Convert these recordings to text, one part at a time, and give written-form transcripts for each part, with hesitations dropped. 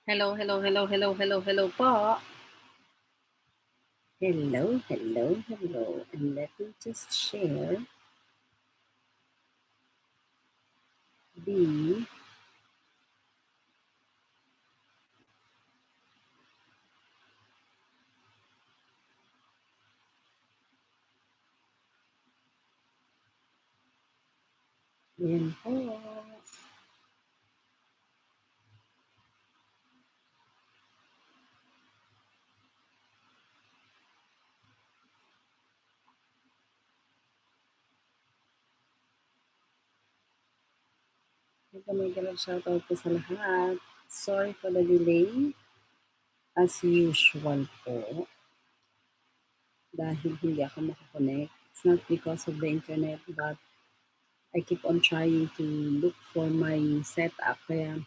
Hello, hello, hello, hello, hello, hello po. Hello, hello, hello. And let me just share the Ayan po. Mega shoutout po sa lahat. Sorry for the delay. As usual po. Dahil hindi ako makakonect. It's not because of the internet, but I keep on trying to look for my setup. Kaya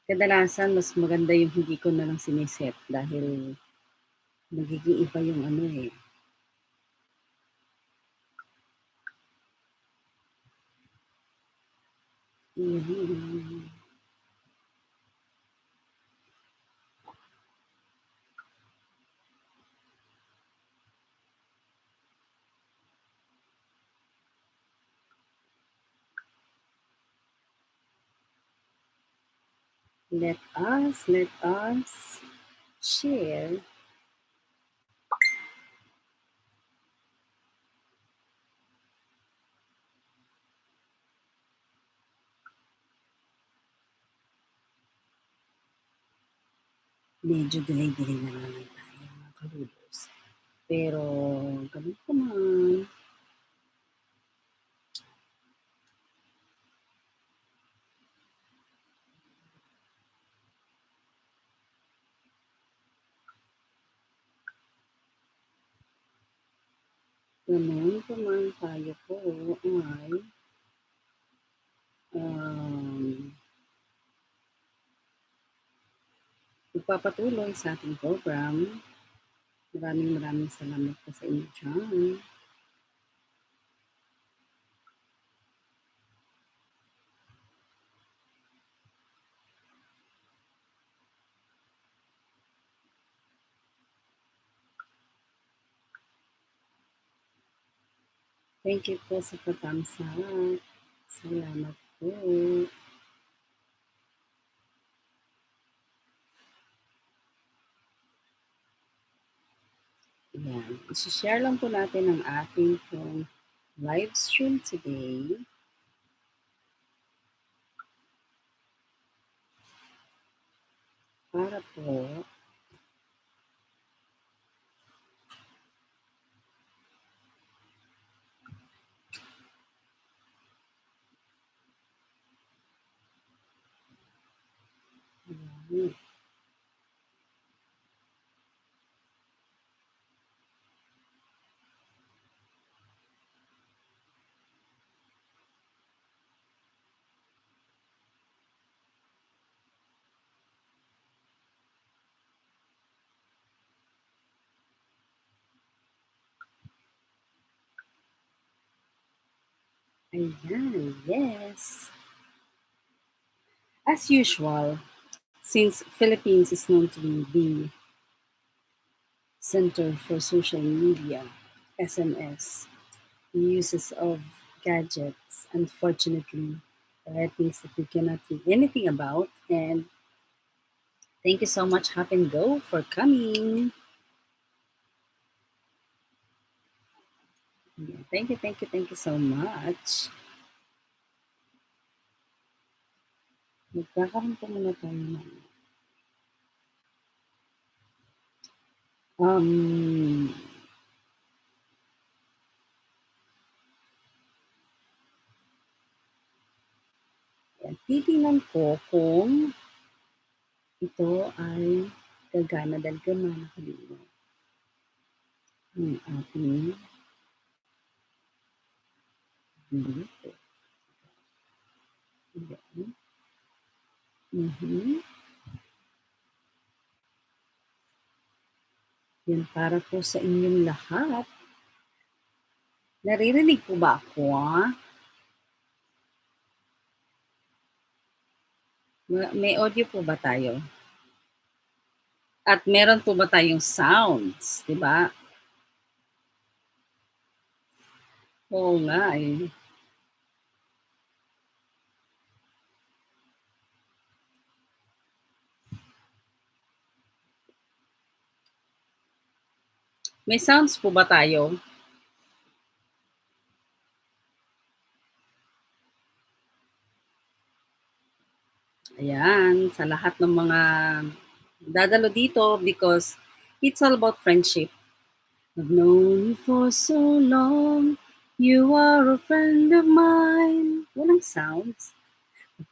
kadalasan mas maganda yung hindi ko na lang siniset dahil nagiging iba yung ano eh. Let us share. Medyo delay-delay na lang tayo mga kalulos. Pero ganun pa man. Ganun pa man tayo po ay magpapatuloy sa ating program. Maraming salamat po sa inyo dyan. Thank you po sa patamsak. Salamat po. Ayan. Isi-share lang po natin ang ating pong live stream today. Para po ayan. Ayan, yes. As usual, since Philippines is known to be the center for social media, SMS, uses of gadgets, unfortunately, there are things that we cannot do anything about. And thank you so much, Hop and Go, for coming. Yeah, thank you so much. Magkakaroon po muna tayo ng um, titingnan ko kung ito ay gagana dahil gumana kanina ang ating dito. Ayan. Mhm. Yan para po sa inyong lahat. Naririnig po ba ako? May audio po ba tayo? At meron po ba tayong sounds, 'di ba? Oo nga, eh. May sounds po ba tayo? Ayan, sa lahat ng mga dadalo dito because it's all about friendship. I've known you for so long, you are a friend of mine. Walang sounds.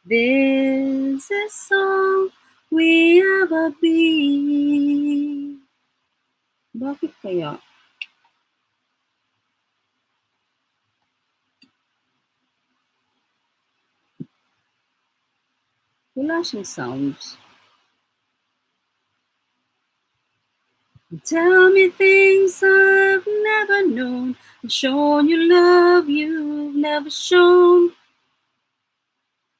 This is all we ever be. Bakit kaya? Wala siyang sounds. Tell me things I've never known. I've shown you love you've never shown.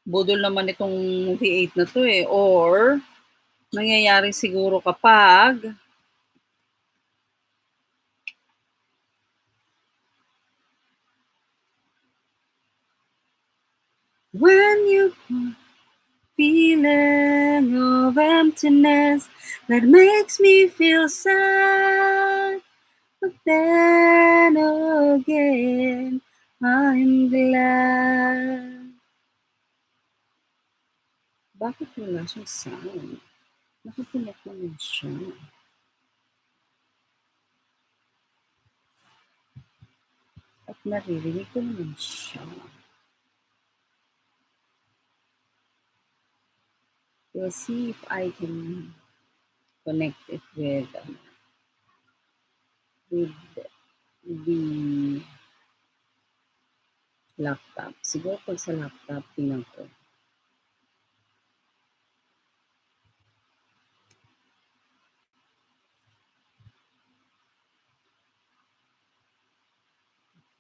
Budol naman itong V8 na to eh. Or, nangyayari siguro kapag when you feeling of emptiness that makes me feel sad. But then again, I'm glad. Bakit wala siyang sound? Nakikinig naman siya. At naririnig ko naman siya. We'll see if I can connect it with the laptop. Siguro pag sa laptop, tingnan ko.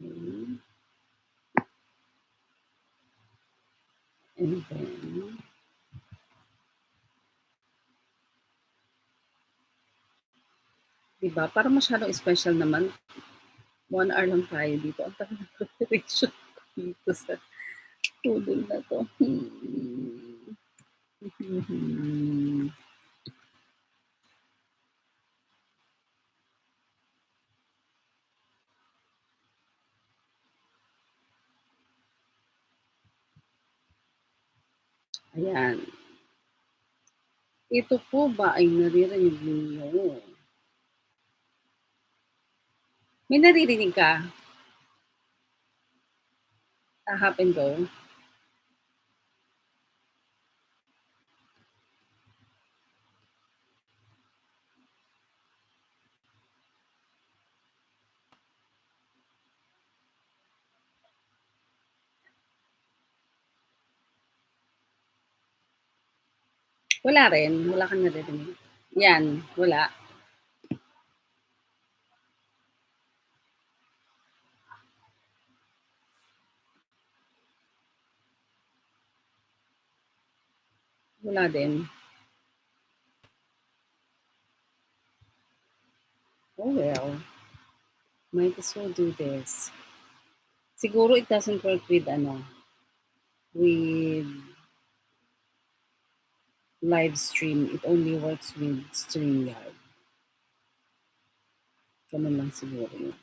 Okay. And then, diba? Parang masyadong special naman. 1 hour lang tayo dito. Ang tagal ng preparation ko dito sa tudol na to. Hmm. Ayan. Ito po ba ay naririnig ninyo? May naririnig ka? Tap and go? Wala rin. Wala kang naririnig. Yan. Wala. Wala din. Oh well. Might as well do this. Siguro it doesn't work with with live stream. It only works with StreamYard. Ganun lang siguro yun.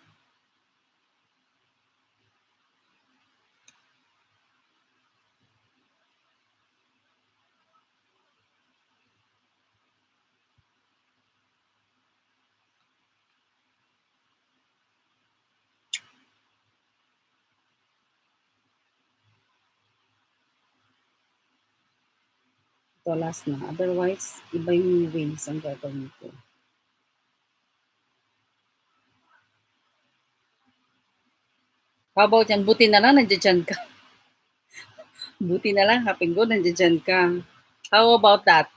Ito last na. Otherwise, iba yung ways ang gagawin ko. How about yan? Buti na lang nandiyan ka. Buti na lang, Kapinggo, nandiyan ka. How about that?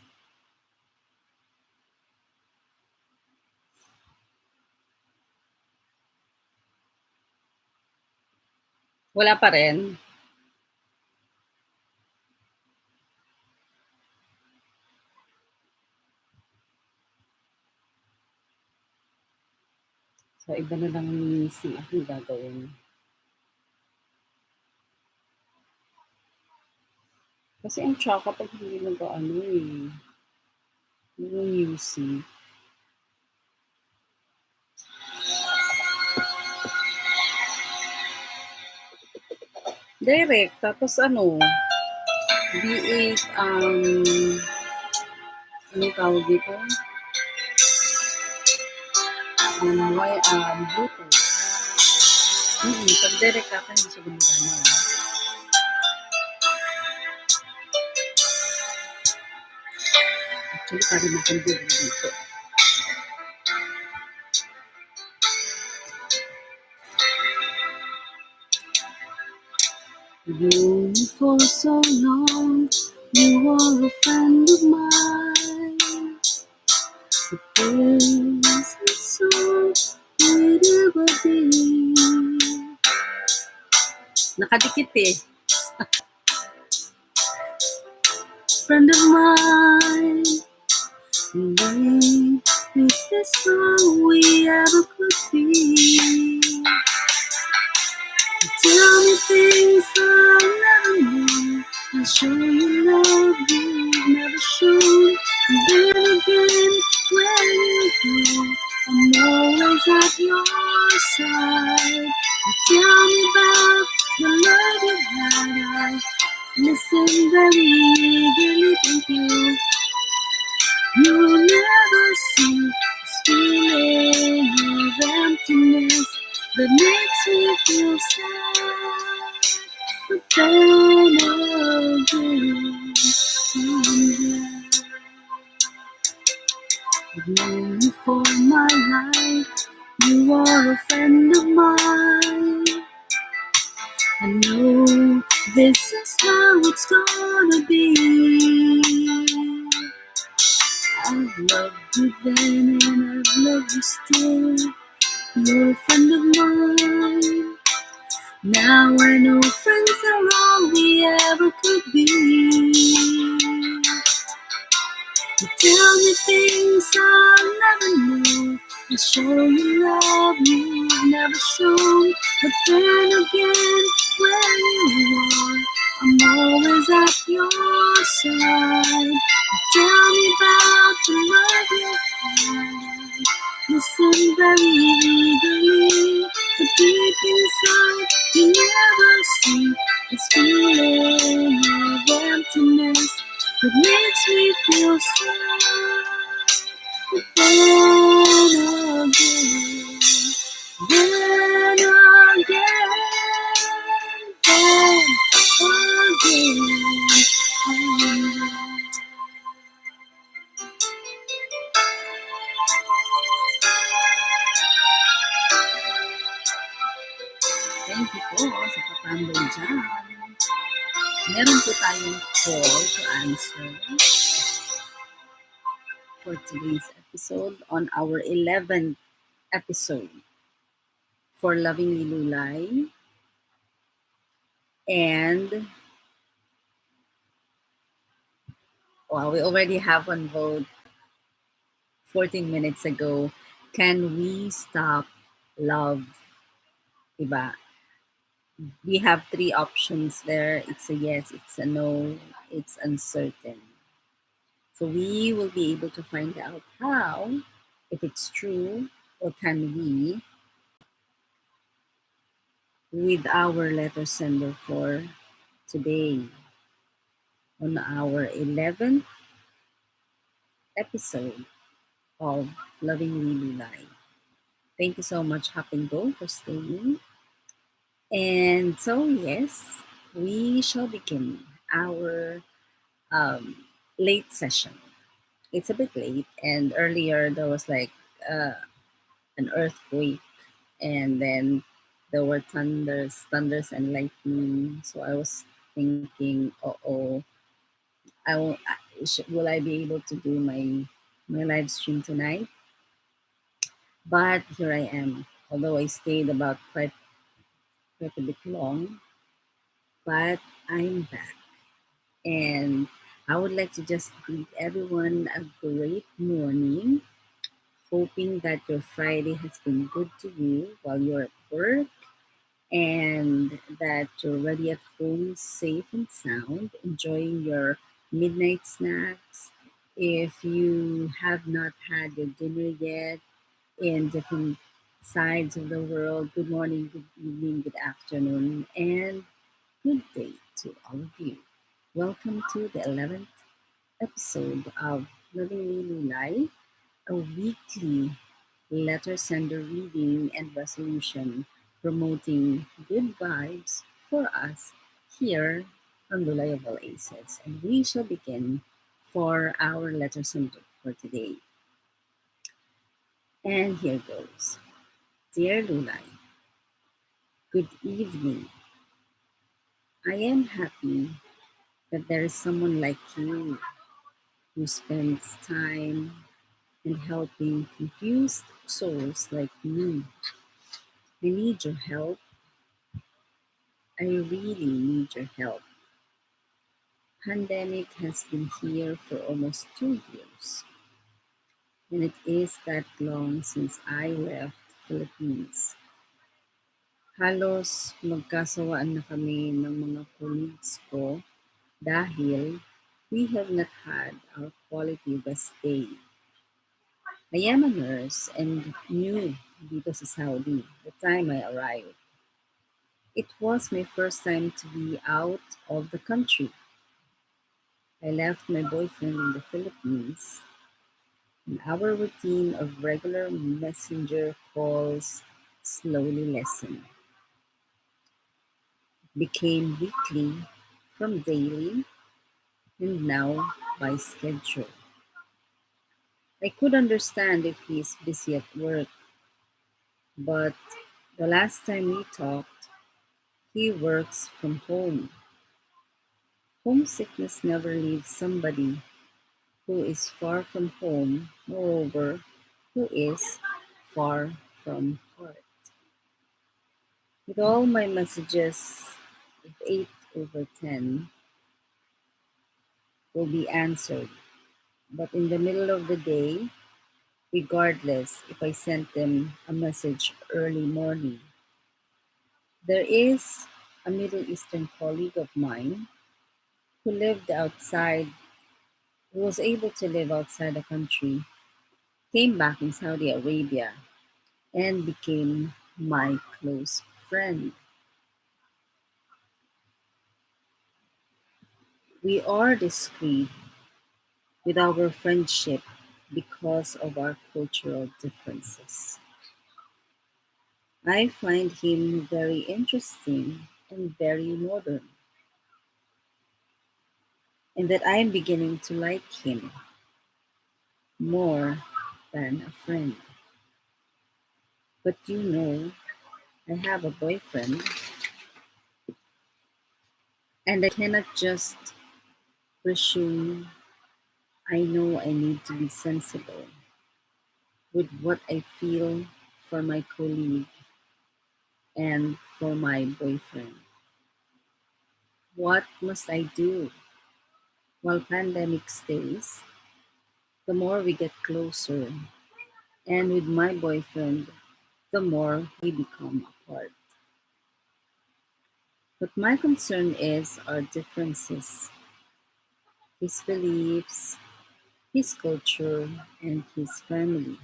Wala pa rin. So, iba na lang yung aking gagawin. Kasi ang tsaka kapag hindi nag-ano eh, yung UC. Direct, tapos ano, be it, ano tawag dito? Bluetooth. Pag direct ka, hindi siya gumagana. Actually, parang makandog dito. I've known you for so long, you are a friend of mine. The things and so would ever be. Nakadikit eh. Friend of mine, and is this all we ever could be? You tell me things I'll never know. I'll show you love you've never shown. And then again, where you go, I'm always at your side. You tell me about the love you had. I listen very eagerly, thank you. You'll never see this feeling of emptiness that makes me feel sad. But then again, I'm glad I've known you for my life. You are a friend of mine. I know this is how it's gonna be. I've loved you then and I've loved you still. You're a friend of mine. Now I know friends are all we ever could be. You tell me things I'll never know. I show you love you've never shown. But then again, where you are, I'm always at your side. You tell me about the love you had. Listen very eagerly, but deep inside, you never see this feeling of emptiness that makes me feel sad. But then again, then again, then again. Thank you po sa patambay dyan. Meron po tayong call to answer for today's episode on our 11th episode for Lovingly Lulay. And well, we already have one vote 14 minutes ago. Can we stop love? Diba? We have three options there. It's a yes, it's a no, it's uncertain. So we will be able to find out how, if it's true, or can we, with our letter sender for today on our 11th episode of Lovingly Lulay. Thank you so much, Hop and Go, for staying. And so, yes, we shall begin our late session. It's a bit late, and earlier there was like uh, an earthquake, and then there were thunders and lightning. So I was thinking, oh, will I be able to do my live stream tonight? But here I am. Although I stayed about quite a bit long, but I'm back. And I would like to just greet everyone a great morning. Hoping that your Friday has been good to you while you're at work and that you're already at home safe and sound, enjoying your midnight snacks. If you have not had your dinner yet in different sides of the world, good morning, good evening, good afternoon, and good day to all of you. Welcome to the 11th episode of Lovingly Lulay, a weekly letter sender reading and resolution promoting good vibes for us here on Lulay of All Aces. And we shall begin for our letter sender for today. And here goes. Dear Lulay, good evening. I am happy that there is someone like you who spends time in helping confused souls like me. I need your help. I really need your help. Pandemic has been here for almost 2 years, and it is that long since I left Philippines. Halos magkasawaan na kami ng mga colleagues ko dahil we have not had our quality rest day. I am a nurse and new dito sa Saudi the time I arrived. It was my first time to be out of the country. I left my boyfriend in the Philippines, and our routine of regular messenger calls slowly lessened, became weekly from daily, and now by schedule. I could understand if he is busy at work, but the last time we talked, he works from home. Homesickness never leaves somebody who is far from home, moreover, who is far from heart. With all my messages, if 8 over 10 will be answered, but in the middle of the day, regardless if I sent them a message early morning. There is a Middle Eastern colleague of mine who lived outside, who was able to live outside the country, came back in Saudi Arabia, and became my close friend. We are discreet with our friendship because of our cultural differences. I find him very interesting and very modern, and that I am beginning to like him more than a friend. But I have a boyfriend, and I cannot just presume. I know I need to be sensible with what I feel for my colleague and for my boyfriend. What must I do? While pandemic stays, the more we get closer, and with my boyfriend, the more we become apart. But my concern is our differences, his beliefs, his culture, and his family.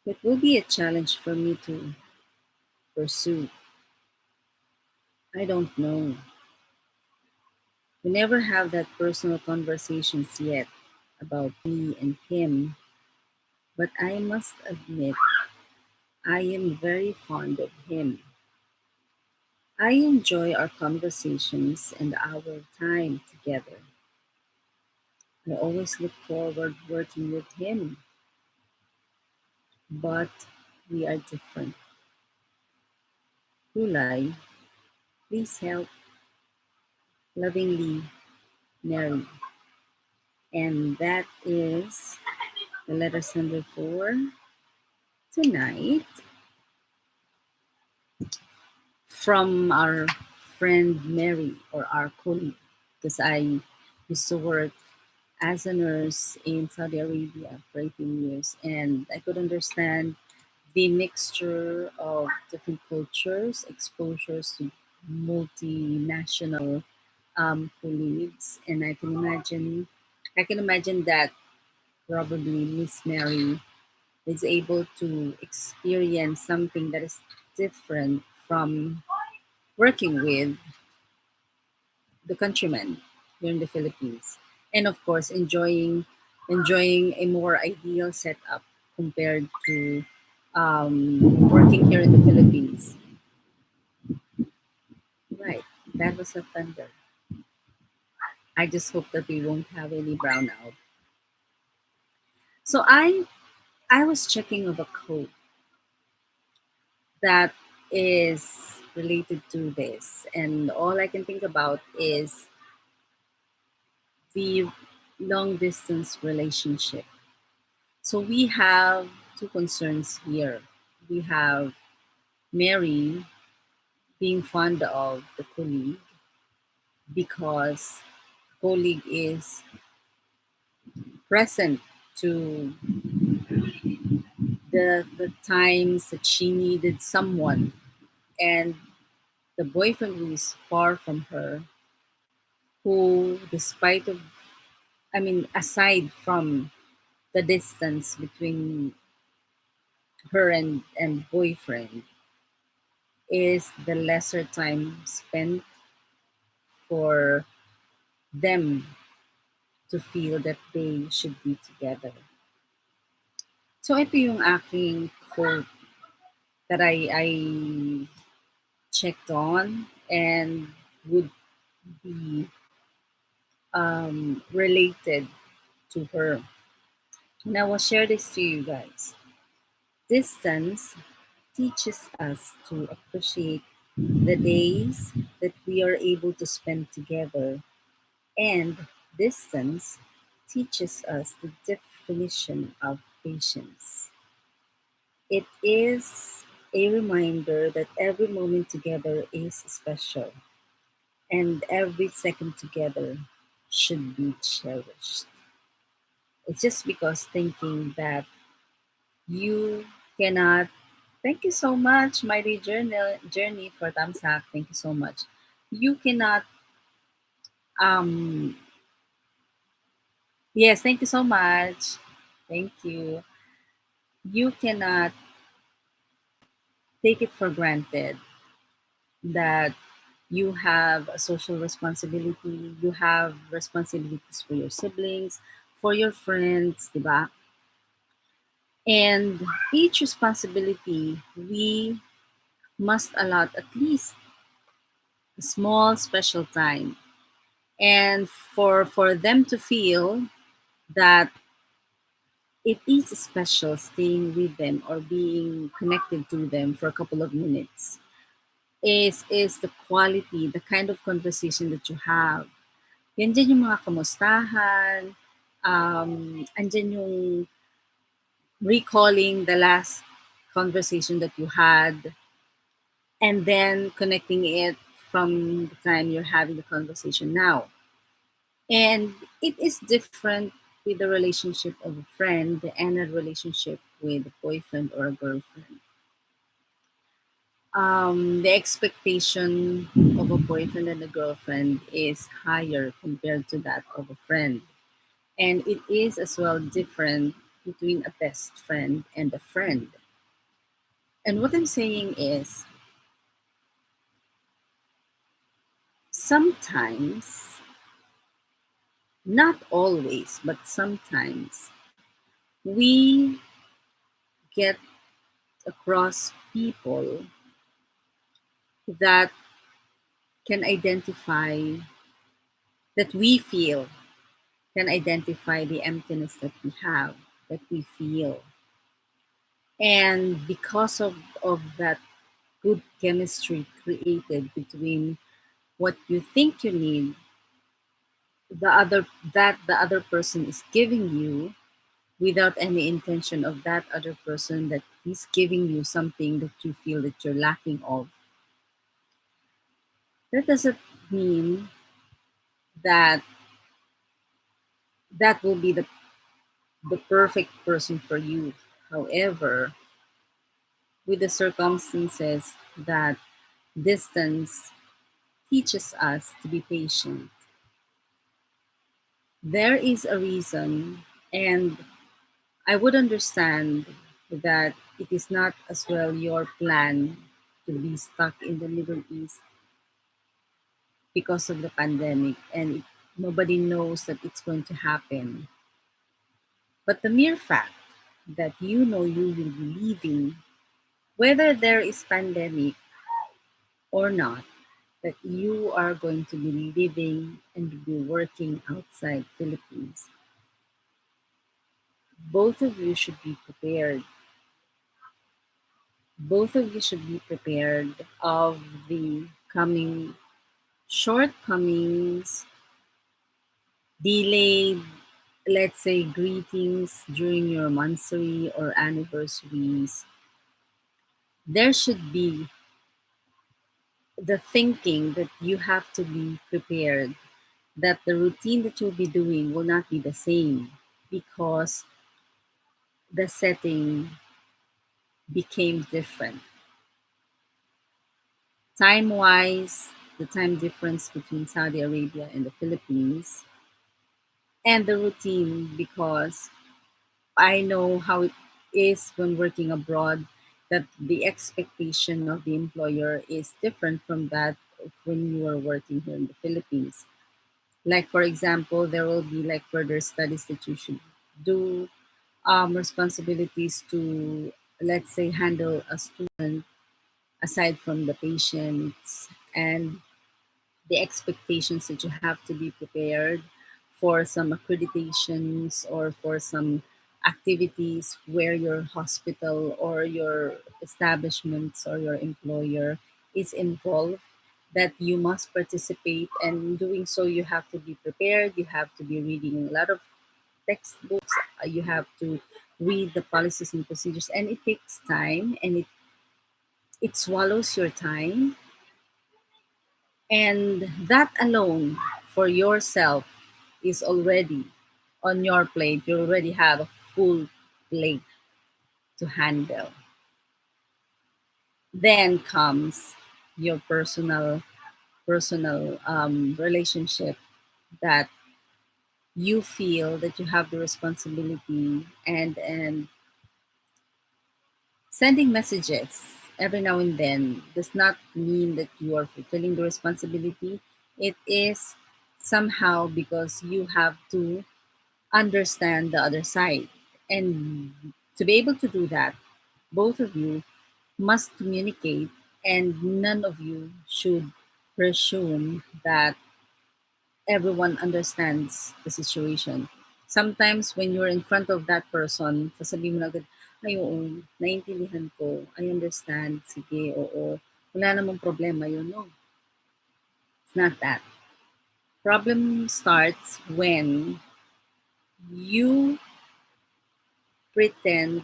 It will be a challenge for me to pursue. I don't know. We never have that personal conversations yet about me and him, but I must admit I am very fond of him. I enjoy our conversations and our time together. I always look forward working with him, but we are different. Lulay, please help. Lovingly, Mary. And that is the letter sender for tonight from our friend Mary or our colleague, because I used to work as a nurse in Saudi Arabia for 18 years, and I could understand the mixture of different cultures, exposures to multinational colleagues, and I can imagine that probably Miss Mary is able to experience something that is different from working with the countrymen here in the Philippines, and of course enjoying a more ideal setup compared to working here in the Philippines. Right, that was a thunder. I just hope that we won't have any brownout. So I was checking of a quote that is related to this, and all I can think about is the long distance relationship. So we have two concerns here. We have Mary being fond of the colleague because colleague is present to the times that she needed someone, and the boyfriend who is far from her, who despite of, I mean, aside from the distance between her and boyfriend, is the lesser time spent for them to feel that they should be together. So ito yung aking quote that I checked on and would be related to her. And I will share this to you guys. Distance teaches us to appreciate the days that we are able to spend together, and distance teaches us the definition of patience. It is a reminder that every moment together is special, and every second together should be cherished. It's just because thinking that you cannot. Thank you so much, Mighty Journey, for thumbs up. Thank you so much. You cannot. Um. Yes. Thank you so much. Thank you. You cannot take it for granted that you have a social responsibility. You have responsibilities for your siblings, for your friends, diba? And each responsibility, we must allot at least a small special time, and for them to feel that it is special staying with them or being connected to them for a couple of minutes is the quality, the kind of conversation that you have. Yan dyan yung mga kamustahan, andyan yung recalling the last conversation that you had, and then connecting it from the time you're having the conversation now. And it is different with the relationship of a friend and a relationship with a boyfriend or a girlfriend. The expectation of a boyfriend and a girlfriend is higher compared to that of a friend. And it is as well different between a best friend and a friend. And what I'm saying is sometimes, not always, but sometimes, we get across people that can identify, that we feel, can identify the emptiness that we have, that we feel. And because of that good chemistry created between what you think you need, the other person is giving you without any intention of that other person that is giving you something that you feel that you're lacking of, that doesn't mean that that will be the perfect person for you. However, with the circumstances that distance teaches us to be patient, there is a reason, and I would understand that it is not as well your plan to be stuck in the Middle East because of the pandemic, and nobody knows that it's going to happen. But the mere fact that you know you will be leaving, whether there is pandemic or not, that you are going to be living and be working outside Philippines, both of you should be prepared. Both of you should be prepared of the coming shortcomings, delayed, let's say, greetings during your monthsary or anniversaries. There should be the thinking that you have to be prepared that the routine that you'll be doing will not be the same because the setting became different. Time wise, the time difference between Saudi Arabia and the Philippines, and the routine because I know how it is when working abroad that the expectation of the employer is different from that of when you are working here in the Philippines. Like for example, there will be like further studies that you should do, responsibilities to let's say handle a student aside from the patients, and the expectations that you have to be prepared for some accreditations or for some activities where your hospital or your establishments or your employer is involved, that you must participate, and doing so you have to be prepared, you have to be reading a lot of textbooks, you have to read the policies and procedures, and it takes time, and it swallows your time, and that alone for yourself is already on your plate. You already have a full plate to handle. Then comes your personal relationship that you feel that you have the responsibility, and sending messages every now and then does not mean that you are fulfilling the responsibility. It is somehow because you have to understand the other side. And to be able to do that, both of you must communicate, and none of you should presume that everyone understands the situation. Sometimes when you're in front of that person, sasabihin mo na agad, ay oo, naiintindihan ko, I understand, sige, oo, wala namang problema yun. No, it's not that. Problem starts when you pretend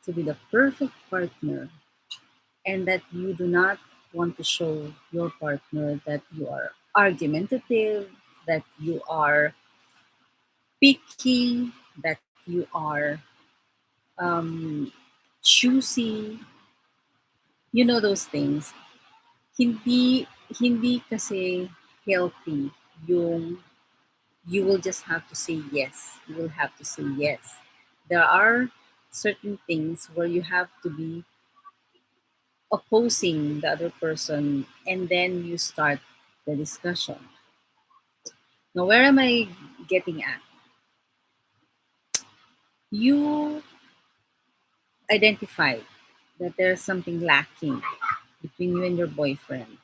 to be the perfect partner and that you do not want to show your partner that you are argumentative, that you are picky, that you are um, choosy, you know those things. Hindi hindi kasi healthy yung you will just have to say yes. You will have to say yes. There are certain things where you have to be opposing the other person, and then you start the discussion. Now, where am I getting at? You identify that there's something lacking between you and your boyfriend.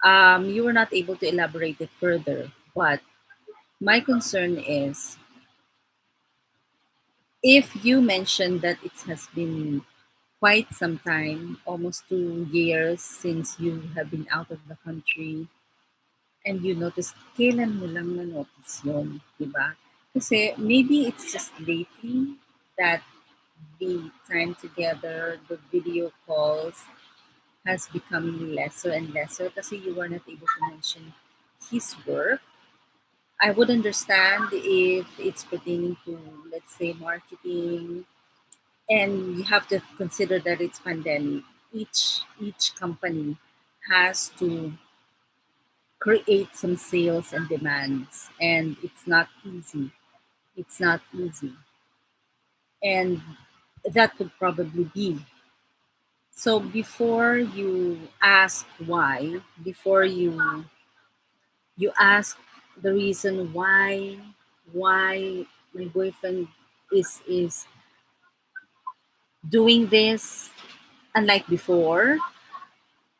You were not able to elaborate it further, but my concern is if you mentioned that it has been quite some time, almost 2 years since you have been out of the country, and you notice, kailan mo lang na-notice yun, di ba? Kasi maybe it's just lately that the time together, the video calls has become lesser and lesser kasi you were not able to mention his work. I would understand if it's pertaining to, let's say, marketing, and you have to consider that it's pandemic. Each company has to create some sales and demands, and it's not easy. It's not easy, and that could probably be. So before you ask why, before you ask the reason why my boyfriend is doing this unlike before,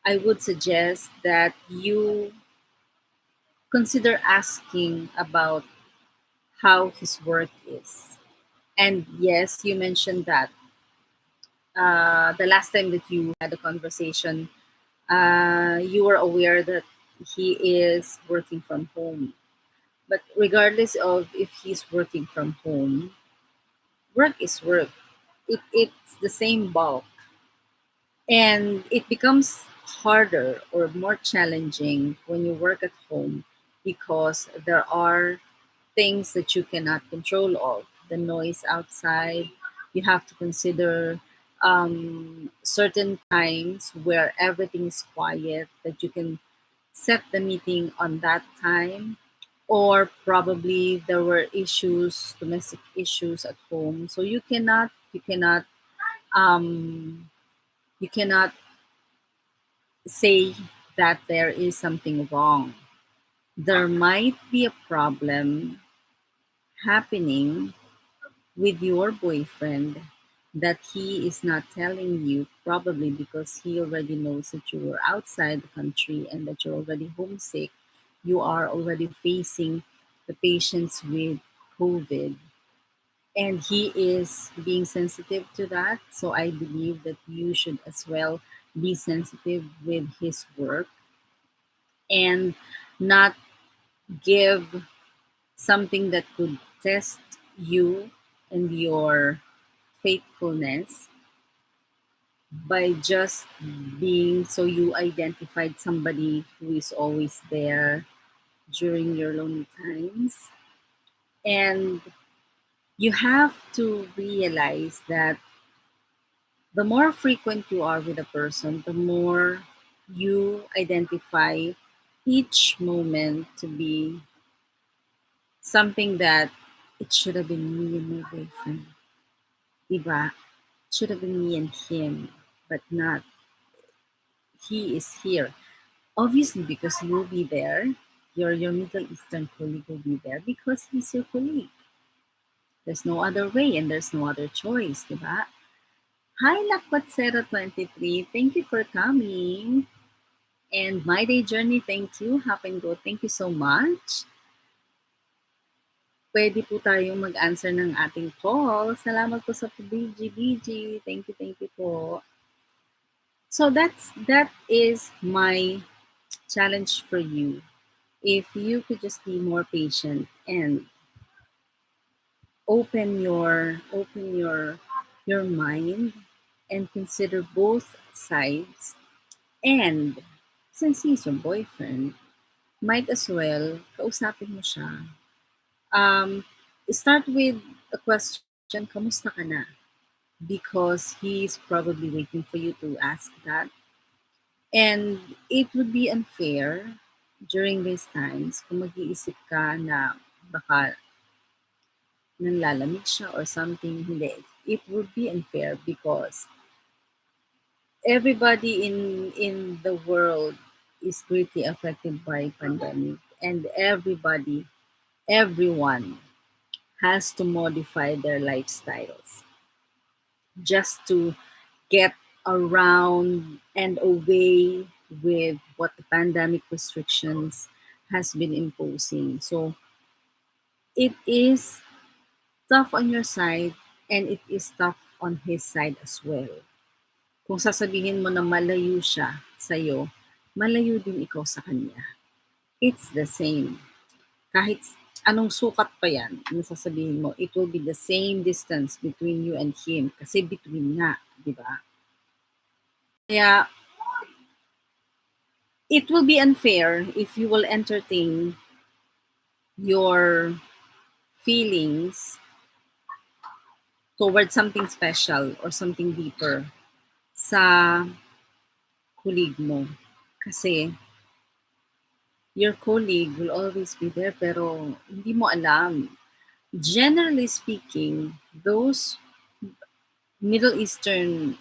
I would suggest that you consider asking about how his work is. And yes, you mentioned that the last time that you had a conversation, you were aware that he is working from home. But regardless of if he's working from home, work is work. It's the same bulk. And it becomes harder or more challenging when you work at home because there are things that you cannot control of. The noise outside, you have to consider certain times where everything is quiet, that you can set the meeting on that time, or probably there were issues, domestic issues at home, so um, you cannot say that there is something wrong. There might be a problem happening with your boyfriend that he is not telling you, probably because he already knows that you were outside the country and that you're already homesick. You are already facing the patients with COVID, and he is being sensitive to that. So I believe that you should as well be sensitive with his work and not give something that could test you and your faithfulness by just being, so you identified somebody who is always there during your lonely times. And you have to realize that the more frequent you are with a person, the more you identify each moment to be something that it should have been me and my boyfriend. Diba? It should have been me and him, but not. He is here. Obviously, because you'll be there, your Middle Eastern colleague will be there because he's your colleague. There's no other way and there's no other choice, diba? Hi, Lakwatsera23. Thank you for coming. And My Day Journey, thank you. Hap and Go, thank you so much. Pwede po tayong mag-answer ng ating call. Salamat po sa BG. Thank you po. So that is my challenge for you. If you could just be more patient and open your mind and consider both sides, and since he's your boyfriend, might as well kausapin mo siya. Start with a question, kamusta ka na? Because he's probably waiting for you to ask that. And it would be unfair during these times kung mag-iisip ka na baka nanlalamig siya or something. Hindi. It would be unfair because everybody in the world is greatly affected by pandemic, and everyone has to modify their lifestyles just to get around and away with what the pandemic restrictions has been imposing. So it is tough on your side and it is tough on his side as well. Kung sasabihin mo na malayo siya sa'yo, malayo din ikaw sa kanya. It's the same. Kahit anong sukat pa yan, na sasabihin mo, it will be the same distance between you and him. Kasi between nga, di ba? Kaya, it will be unfair if you will entertain your feelings towards something special or something deeper sa colleague mo. Kasi your colleague will always be there pero hindi mo alam. Generally speaking, those Middle Eastern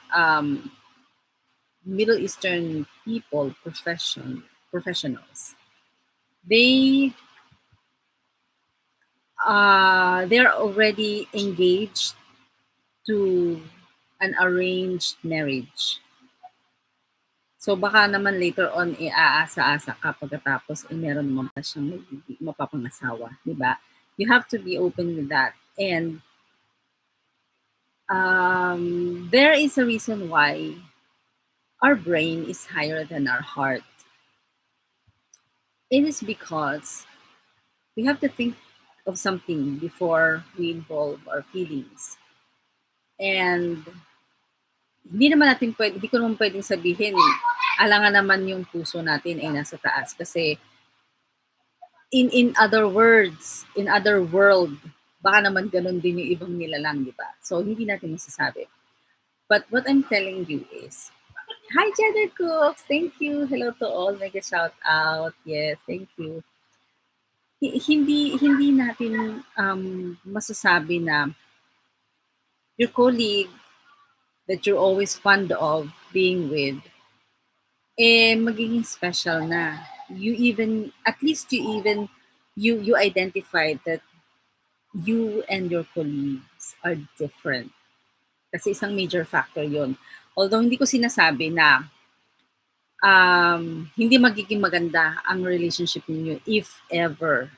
Middle Eastern people, professionals, they they're already engaged to an arranged marriage. So baka naman later on aasa-asa ka pagkatapos meron naman pa siyang mapapangasawa, 'di ba? You have to be open with that. And there is a reason why our brain is higher than our heart. It is because we have to think of something before we involve our feelings. And hindi ko naman pwedeng sabihin, alangan naman yung puso natin ay nasa taas. Kasi in other words, in other world, baka naman ganun din yung ibang nilalang, di ba? So, hindi natin masasabi. But what I'm telling you is, hi, Cheddar Cooks! Thank you! Hello to all. Mega shout out. Yes, thank you. Hindi natin masasabi na your colleague that you're always fond of being with, magiging special na. You even, at least you identified that you and your colleagues are different. Kasi isang major factor yon. Although hindi ko sinasabi na hindi magiging maganda ang relationship niyo if ever.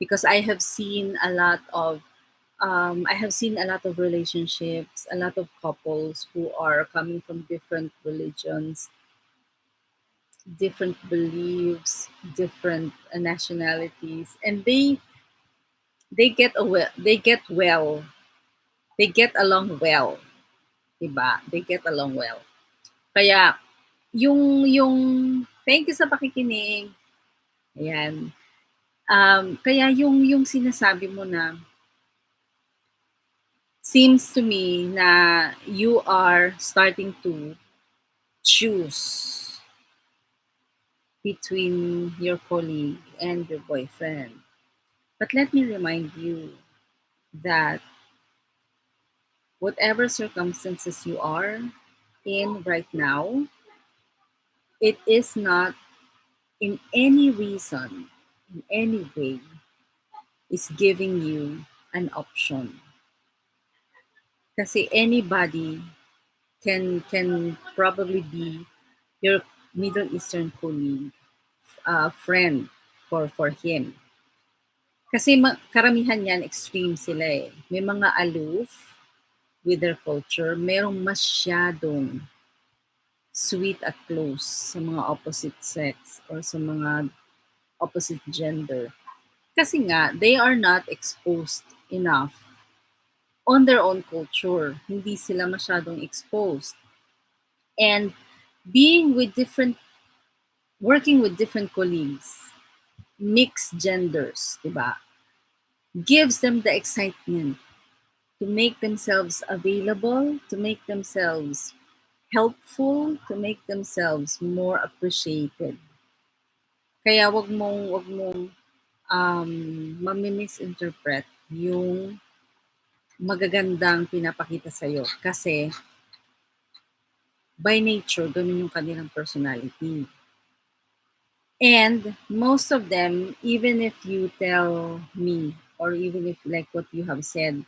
Because I have seen a lot of relationships, a lot of couples who are coming from different religions, different beliefs, different nationalities, and they get along well, 'di ba? They get along well. Kaya yung thank you sa pakikinig. Ayan. Kaya yung sinasabi mo na seems to me na you are starting to choose between your colleague and your boyfriend. But let me remind you that whatever circumstances you are in right now, it is not in any reason, in any way, is giving you an option. Kasi anybody can probably be your Middle Eastern colleague, friend for him. Kasi karamihan yan extreme sila eh. May mga aloof with their culture, merong masyadong sweet at close sa mga opposite sex or sa mga opposite gender. Kasi nga, they are not exposed enough on their own culture. Hindi sila masyadong exposed. And working with different colleagues, mixed genders, diba? Gives them the excitement to make themselves available, to make themselves helpful, to make themselves more appreciated. Kaya wag mong mami-misinterpret yung magagandang pinapakita sa'yo. Kasi by nature, ganun yung kanilang personality. And most of them, even if you tell me, or even if like what you have said,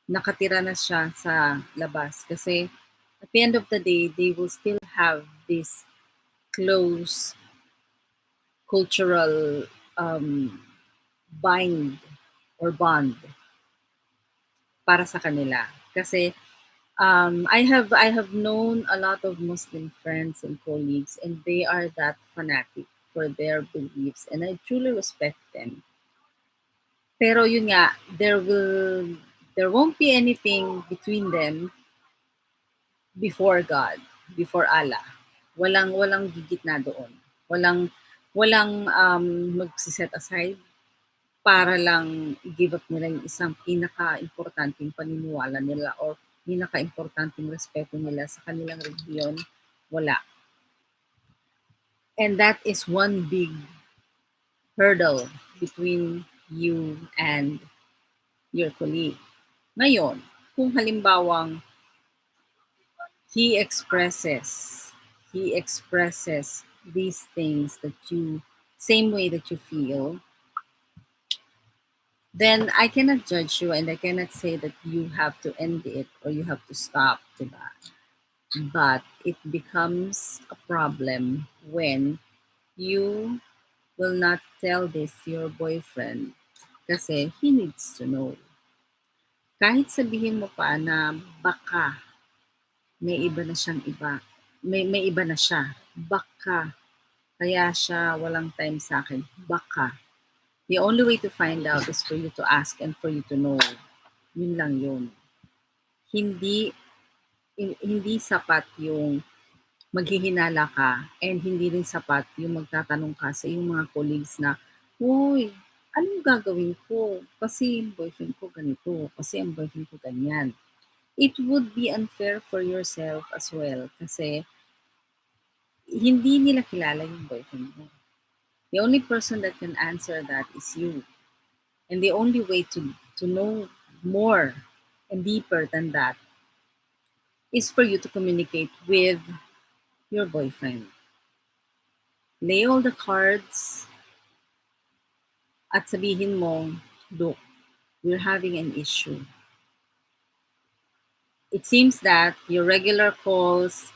nakatira na siya sa labas. Kasi at the end of the day, they will still have this close cultural bind or bond para sa kanila. Kasi I have known a lot of Muslim friends and colleagues, and they are that fanatic for their beliefs, and I truly respect them. Pero yun nga, there won't be anything between them before God, before Allah. Walang gigit na doon. Walang magsiset aside para lang i-give up nila yung isang pinaka-importanting paniniwala nila or pinaka-importanting respeto nila sa kanilang relihiyon, wala. And that is one big hurdle between you and your colleague. Ngayon, kung halimbawang he expresses, he expresses these things that you, same way that you feel, then I cannot judge you and I cannot say that you have to end it or you have to stop, diba? But it becomes a problem when you will not tell this to your boyfriend kasi he needs to know. Kahit sabihin mo pa na baka may iba na siyang iba, may iba na siya, baka kaya siya walang time sa akin, baka. The only way to find out is for you to ask and for you to know. Yun lang yun. Hindi hindi sapat yung maghihinala ka and hindi rin sapat yung magtatanong ka sa iyong mga colleagues na, "Hoy, anong gagawin ko? Kasi yung boyfriend ko ganito, kasi ang boyfriend ko ganyan." It would be unfair for yourself as well kasi hindi nila kilala yung boyfriend mo. The only person that can answer that is you. And the only way to know more and deeper than that is for you to communicate with your boyfriend. Lay all the cards at sabihin mo, look, we're having an issue. It seems that your regular calls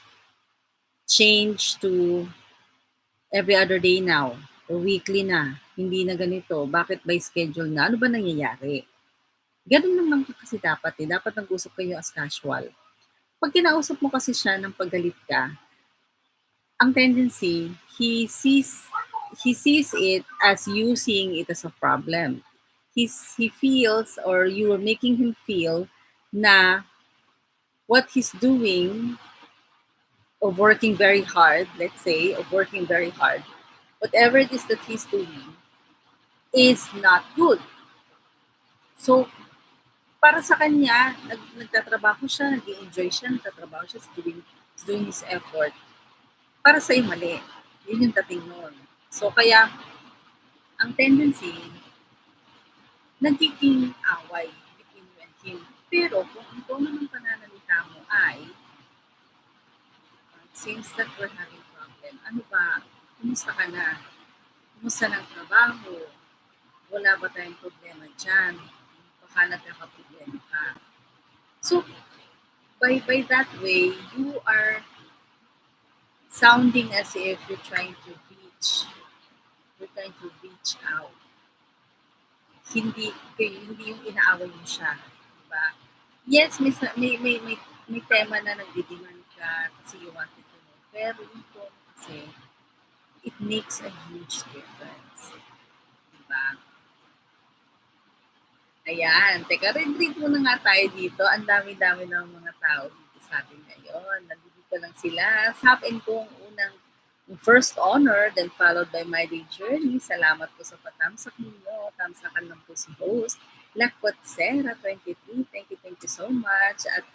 change to every other day now or weekly na. Hindi na ganito. Bakit by schedule na? Ano ba nangyayari? Ganun naman kasi dapat eh. Dapat nag-usap kayo as casual. Pag kinausap mo kasi siya ng paggalit ka, ang tendency, he sees it as you seeing it as a problem. He feels or you are making him feel na what he's doing of working very hard, let's say, of working very hard, whatever it is that he's doing is not good. So, para sa kanya, nagtatrabaho siya, nag-enjoy siya, nagtatrabaho siya, he's doing his effort. Para sa'yo mali. Yun yung dating nun. So, kaya, ang tendency, nagiging away between you and him. Pero, kung ang tono ng pananalita mo ay, seems that we're having problem. Ano ba? Kumusta ka na? Kumusta ng trabaho? Wala ba tayong problema dyan? Baka nagkakaproblema ka. So, by that way, you are sounding as if you're trying to reach out. Hindi yung inaaway mo siya, di ba? Yes, may tema na nagdi-demand ka kasi you wanted to know. Pero yung tone kasi, it makes a huge difference. Di ba? Ayan, teka, read muna nga tayo dito. Ang dami-dami ng mga tao dito sa atin ngayon. Nandito lang sila. Sap and Kong unang first honor, then followed by My Day Journey. Salamat po sa patamsak ninyo. Tamsakan lang po si host. Lakwat Sera 23. Thank you so much. At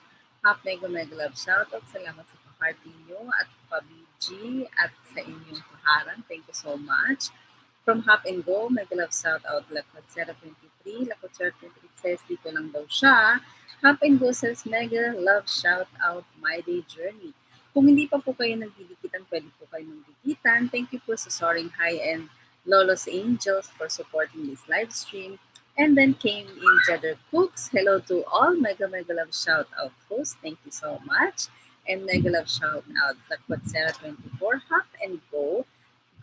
Hap Mega Mega Love Shoutout. Salamat sa pa-party nyo at pa-BG at sa inyong paharang. Thank you so much. From Hop and Go, mega love shout out Lakwat Sera 23. Lakwat Sera 23 says dito lang daw siya. Hop and Go says mega love shout out My Day Journey. Kung hindi pa po kayo nagdidikitan, pwede po kayo magdikitan. Thank you po sa Soaring High and Lolo's Angels for supporting this live stream. And then came in Jedder Cooks. Hello to all. Mega love shout out host. Thank you so much. And mega love shout out Lakwat Sera 24. Hop and Go.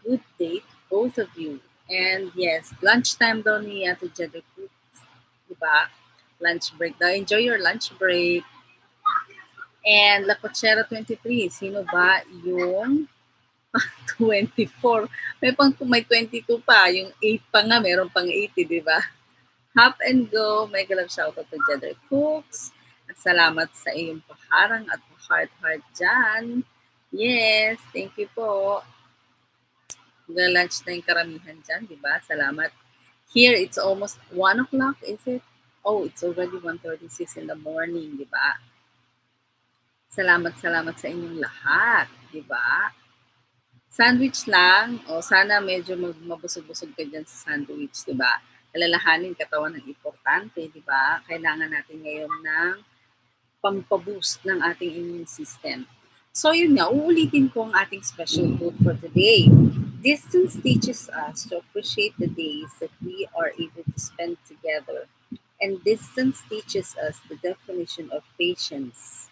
Good day, both of you. And yes, lunchtime daw ni Ate Jedder Cooks. Diba? Lunch break daw. Enjoy your lunch break. And La Cochera 23, sino ba yung 24? May 22 pa, yung 8 pa nga, meron pang 80, di ba? Hop and Go, mega love shoutout to Jedder Cooks. At salamat sa iyong paharang at heart dyan. Yes, thank you po. Lunch na yung karamihan dyan, di ba? Salamat. Here, it's almost 1 o'clock, is it? Oh, it's already 1:36 in the morning, di ba? Salamat, salamat sa inyong lahat, di ba? Sandwich lang, o sana medyo mabusog-busog ka dyan sa sandwich, di ba? Alalahanin katawan ng importante, di ba? Kailangan natin ngayon ng pampaboost ng ating immune system. So yun nga, uulitin ko ang ating special quote for today. Distance teaches us to appreciate the days that we are able to spend together. And distance teaches us the definition of patience.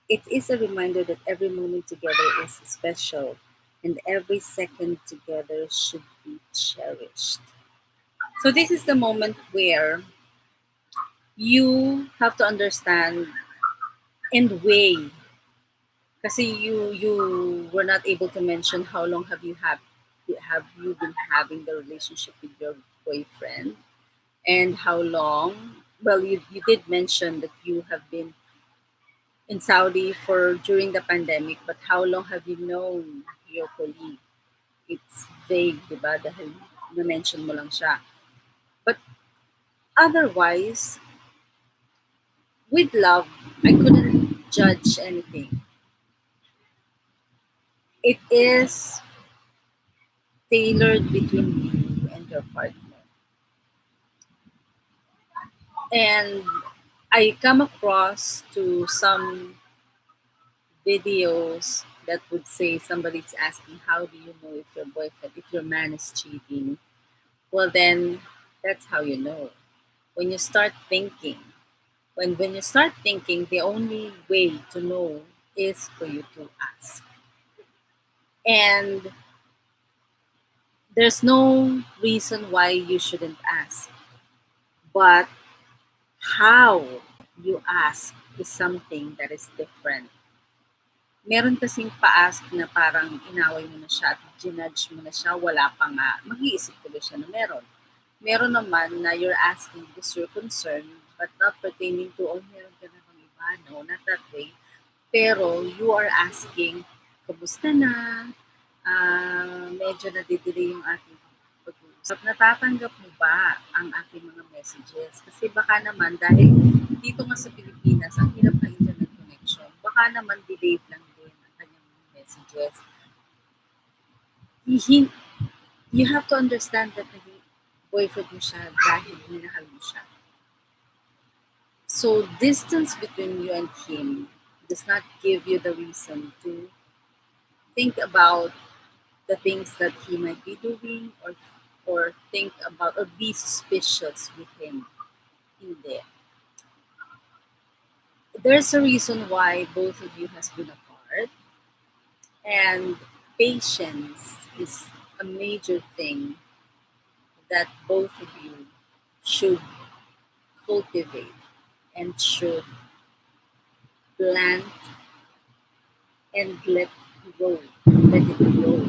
It is a reminder that every moment together is special and every second together should be cherished. So this is the moment where you have to understand and weigh, kasi you were not able to mention how long have you been having the relationship with your boyfriend, and how long, well, you did mention that you have been in Saudi for during the pandemic, but how long have you known your colleague? It's vague, di ba? Dahil na-mention mo lang siya. But otherwise, with love, I couldn't judge anything. It is tailored between you and your partner. And I come across to some videos that would say somebody's asking, how do you know if your boyfriend, if your man is cheating? Well, then that's how you know. When you start thinking, when you start thinking, the only way to know is for you to ask. And there's no reason why you shouldn't ask. But how you ask is something that is different. Meron kasing pa-ask na parang inaway mo na siya at ginudge mo na siya, wala pa nga, mag-iisip tuloy siya na meron. Meron naman na you're asking because you're concerned but not pertaining to, oh, meron ka na bang iba? No, not that way. Pero you are asking, kamusta na? Medyo nadidelay yung ating pag-uusap. Natatanggap mo ba ang aking mga messages? Kasi baka naman, dahil dito nga sa Pilipinas, ang hirap ng internet connection, baka naman delayed lang din ang kanyang mga messages. He, you have to understand that naging boyfriend mo siya dahil minahal mo siya. So, distance between you and him does not give you the reason to think about the things that he might be doing, or think about or be suspicious with him. Hindi. There's a reason why both of you has been apart, and patience is a major thing that both of you should cultivate and should plant and let grow. Let it grow.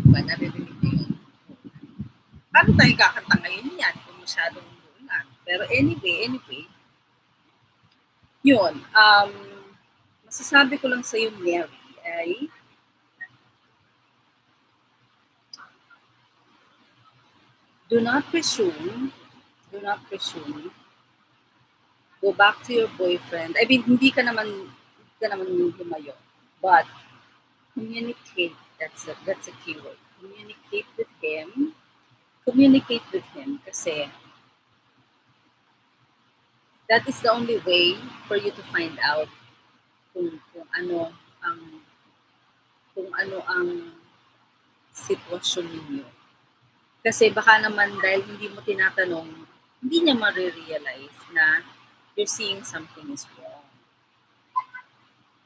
Diba? Narinig niyo yun? Paano tayo kakanta ngayon yan kung masyadong umuulan? Pero anyway, yun. Masasabi ko lang sa iyo, Mary, ay do not presume, go back to your boyfriend. I mean, hindi ka naman lumayo. But communicate, that's a key word. Communicate with him kasi that is the only way for you to find out kung ang ano ang sitwasyon ninyo. Kasi baka naman dahil hindi mo tinatanong, hindi niya ma-realize na you're seeing something is wrong.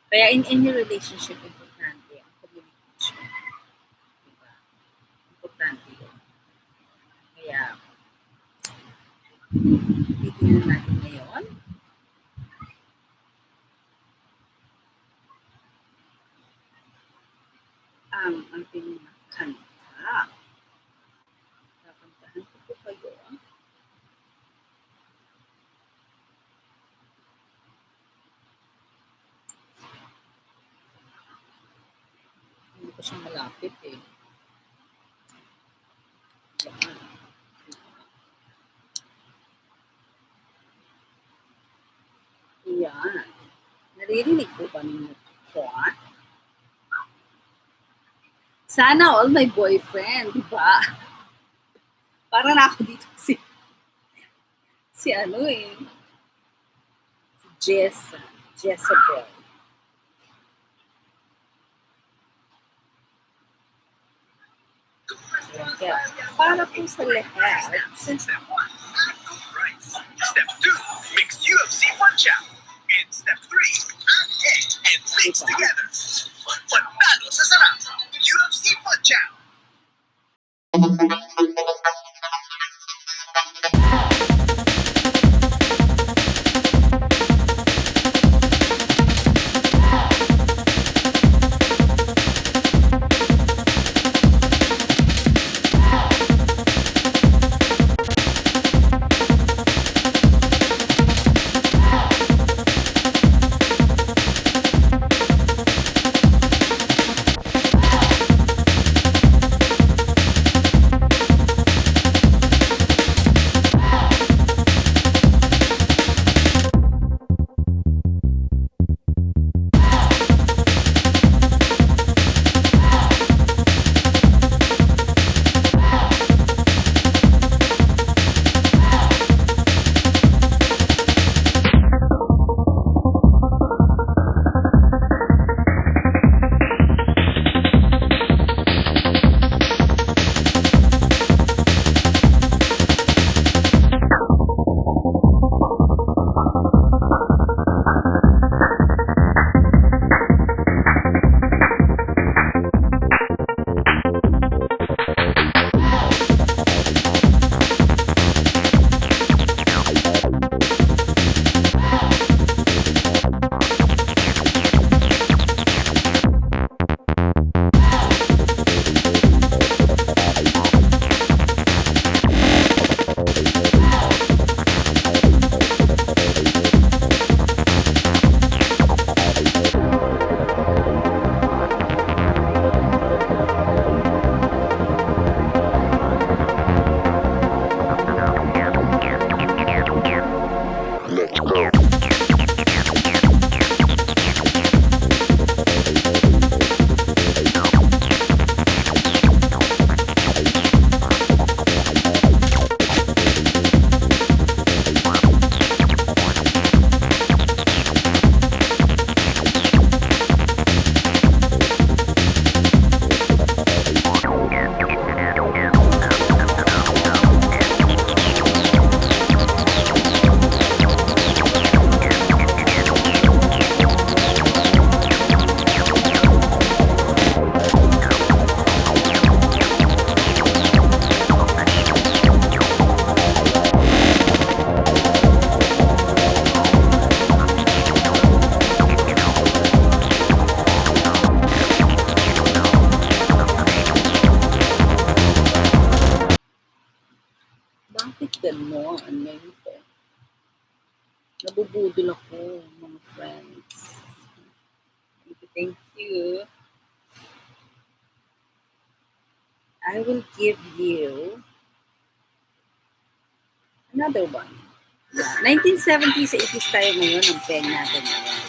Kaya in any relationship, importante ang communication. Diba? Importante yun. Kaya, titignan natin ngayon ang ating kanta. Kakantahan ko po kayo. Hindi ko siya malapit eh. Yan. Naririnig po ba ninyo po? Sana all my boyfriend, di ba? Para na ako dito si ano eh, Jezebel. Kaya, para po sa lahat. Step 1, cook rice. Step 2, mix UFC fun chow. And step 3, add egg and mix together. Panalo sa sarap. UFC fun chow. Bakit gano'n? Ganito. Nabubudol ako, mga friends. Thank you. I will give you another one. Yeah. 1970s, 80s tayo ngayon. Ang peg natin ngayon.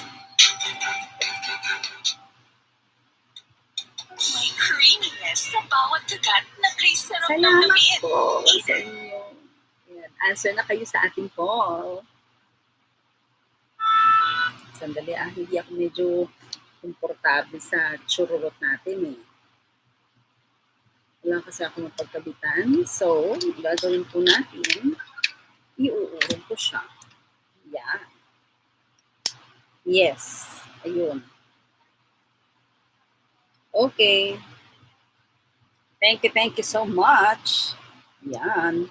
May creaminess sa bawat kagat na kay sarap ng Salamat lamin. po sa inyo. Ayan. Answer na kayo sa ating call. Sandali hindi ako medyo komportable sa chururot natin eh. Wala kasi ako mapagkabitan. So, gagawin po natin, iuurong ko siya. Yan. Yes. Ayun. Okay. Thank you so much. Yan.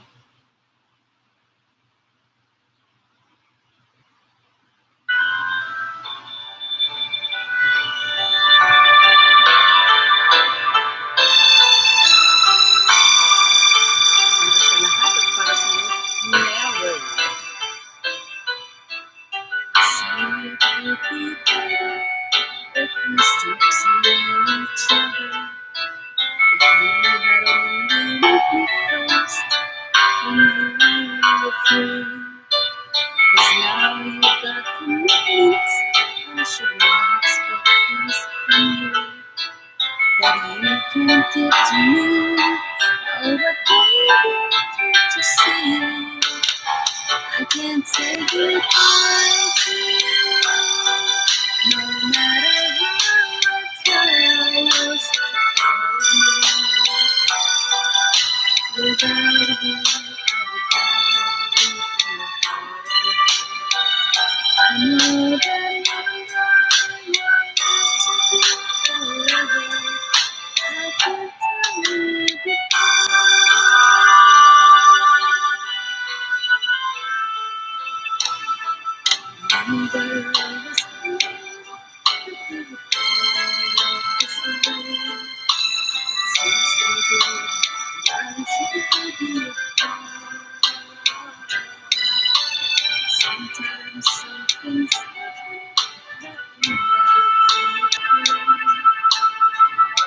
it to me. Oh, but baby, can't you see? I can't say goodbye to you. No matter how I try, you're such a part of me. Without you, I know that you're to be forever. I can't tell you goodbye. Neither of us knew that we would fall this way. Seems so good, once you be apart. Sometimes something's happened that can never be.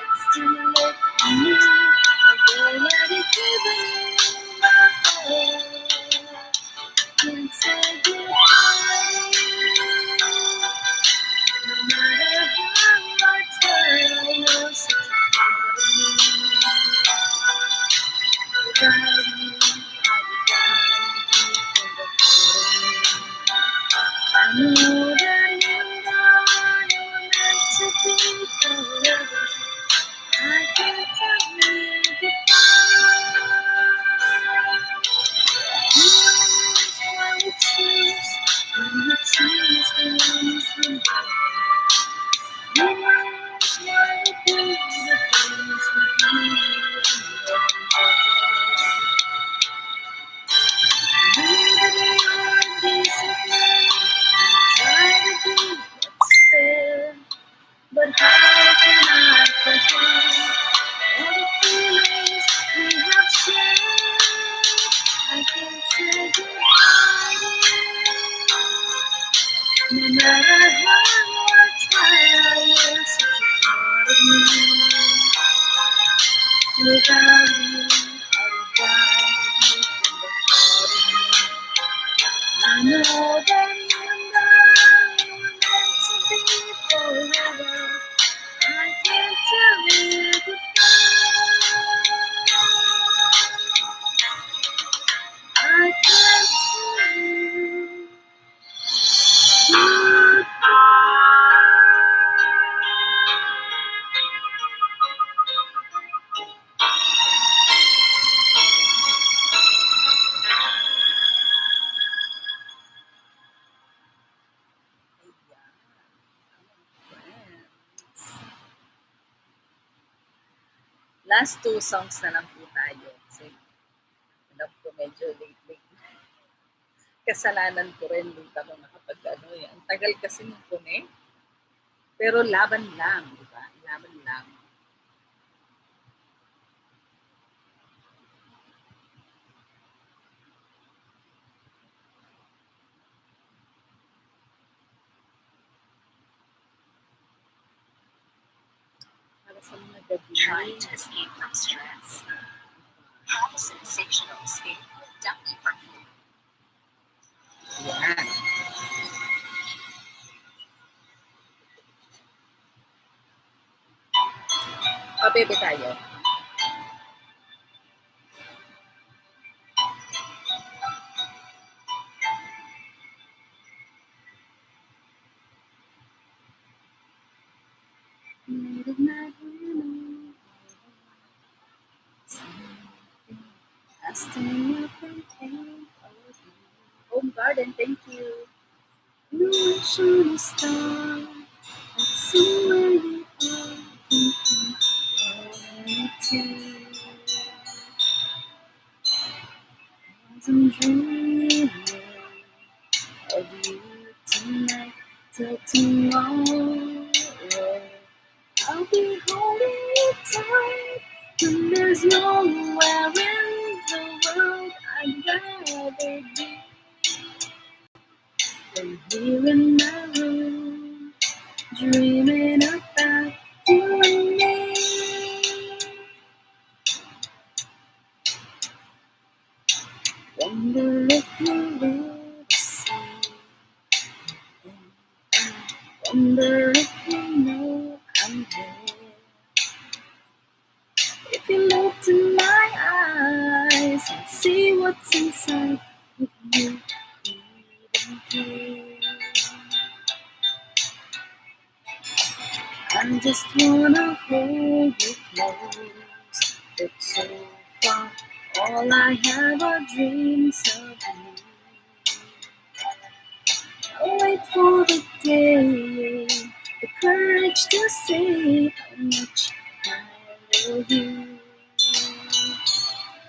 It's too late for me. I've already given you my heart. Can't say goodbye to you. No matter how I try, you're such a part of me. Without you, I would die deep in the heart of me. I know that you're meant to be forever. I can't tell you goodbye. You knows why we choose when we choose the ones we love. You knows why we do the things we do in love. Maybe you're disappointed. Try to do what's fair, but how can I forget all the feelings we have shared? I can't say goodbye to you. No matter how I try, you're such a part of me. Without you, I would die deep in the heart of me. I know that you and I were meant to be forever. I can't tell you goodbye. I can't tell you goodbye. Last two songs na lang po tayo. Kasi alam ko medyo late. Kasalanan ko rin, late ako nakapag-ano eh. Ang tagal kasi ng connect. Pero laban lang, di ba? Laban lang. Para sa mga gabi. Trying to escape from stress. Have a sensational escape with Ducky Perfume. Yan. Pabebe tayo. Home Garden, thank you. No shiny star, but somewhere you are thinking to. I'm dreaming of you tonight till tomorrow. I'll be holding you tight, and there's nowhere in the world I'd rather be than here in my room, dreaming about you and me. Wonder if you'll ever see, wonder if you know I'm there. I just wanna hold you close, but so far all I have are dreams of you. I'll wait for the day, the courage to say how much I love you.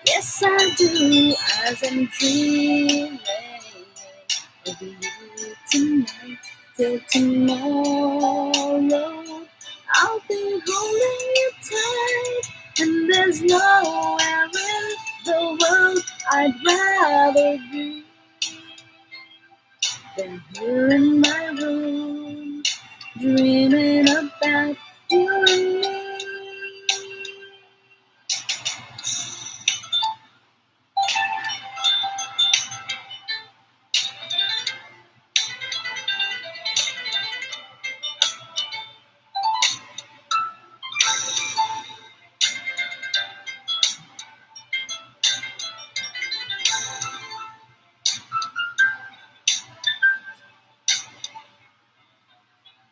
Yes, I do, as I'm dreaming of you tonight till tomorrow. I'll be holding you tight, and there's nowhere in the world I'd rather be than here in my room, dreaming about you and me.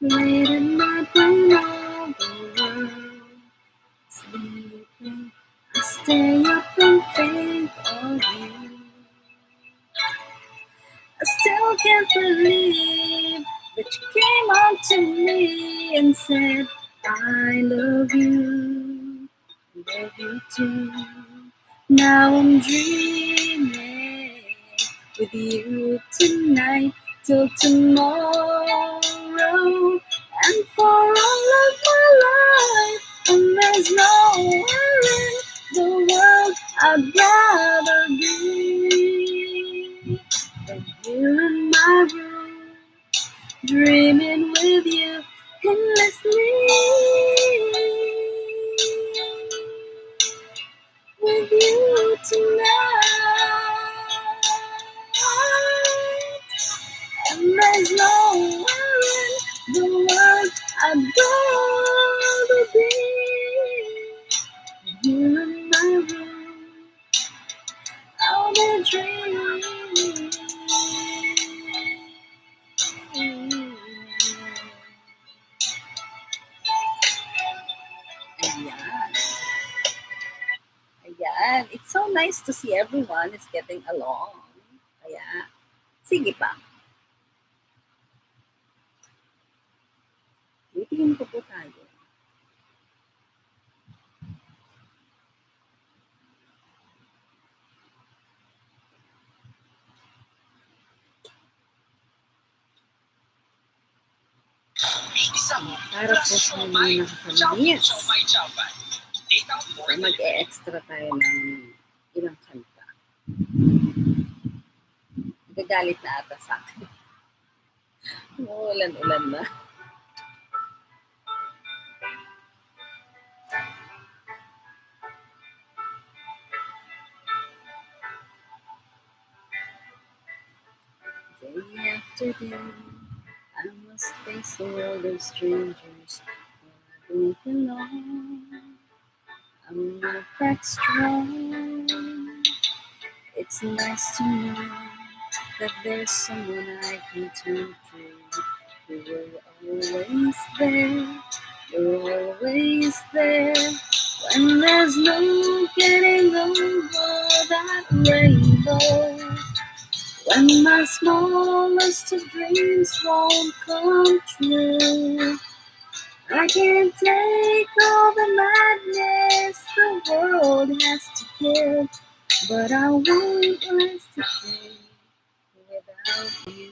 Late at night when all the world sleeping, I stay up and think of you. I still can't believe that you came on to me and said, I love you too. Now I'm dreaming with you tonight till tomorrow. And for all of my life, and there's nowhere in the world I'd rather be than here in my room, dreaming with you endlessly. With you tonight, and there's nowhere in the world I'd rather be than here in my room. I'll be dreaming. Ayan. Ayan. It's so nice to see everyone is getting along. Ayan. Sige pa. Titingin ko po tayo. Para po sa mga nakakamiss. Mag-e-extra tayo ng ilang kanta. Nagagalit na ata sa akin. Ulan-ulan na. Day after day, I must face a world of strangers who I don't belong. I'm not that strong. It's nice to know that there's someone I can turn to. Who will always there. You're always there. When there's no getting over that rainbow. When my smallest of dreams won't come true. I can't take all the madness the world has to give, but I won't rest a day without you.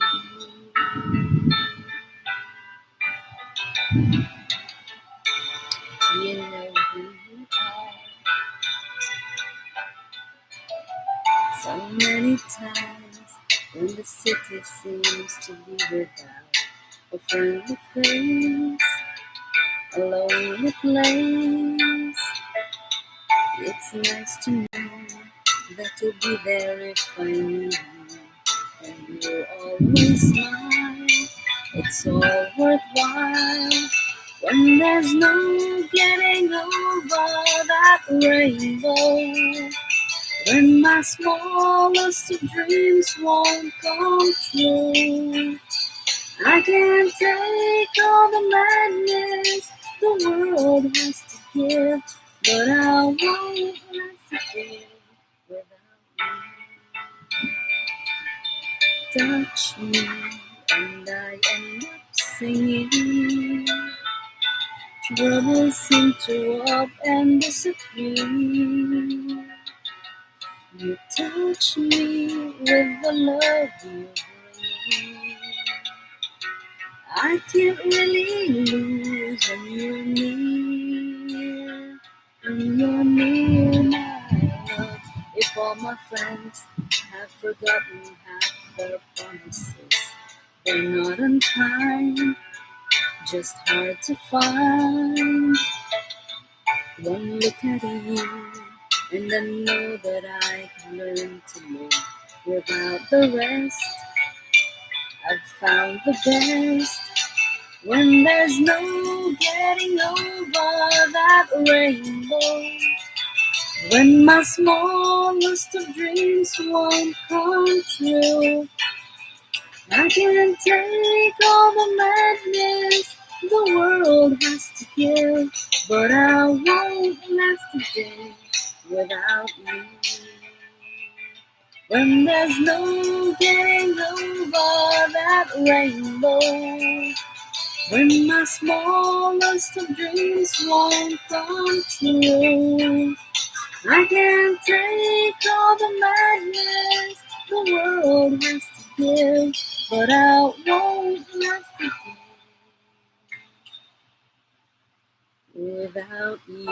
You know who you are. So many times when the city seems to be without a friendly face, a lonely place. It's nice to know that you'll be there if I need you, and you'll always smile. It's all worthwhile when there's no getting over that rainbow. When my smallest of dreams won't come true. I can't take all the madness the the world has to give, but I won't let it give without you. Touch me, and I end up singing. Troubles seem to up and disappear. You touch me with the love you bring. I can't really lose when you're near. When you're near, my love. If all my friends have forgotten half their promises, they're not unkind, just hard to find. One look at you, and I know that I can learn to live without the rest. I've found the best when there's no getting over that rainbow. When my smallest of dreams won't come true, I can't take all the madness the world has to give, but I won't last a day without you. When there's no getting over that rainbow, when my smallest of dreams won't come true, I can't take all the madness the world has to give, but I won't last a day without you.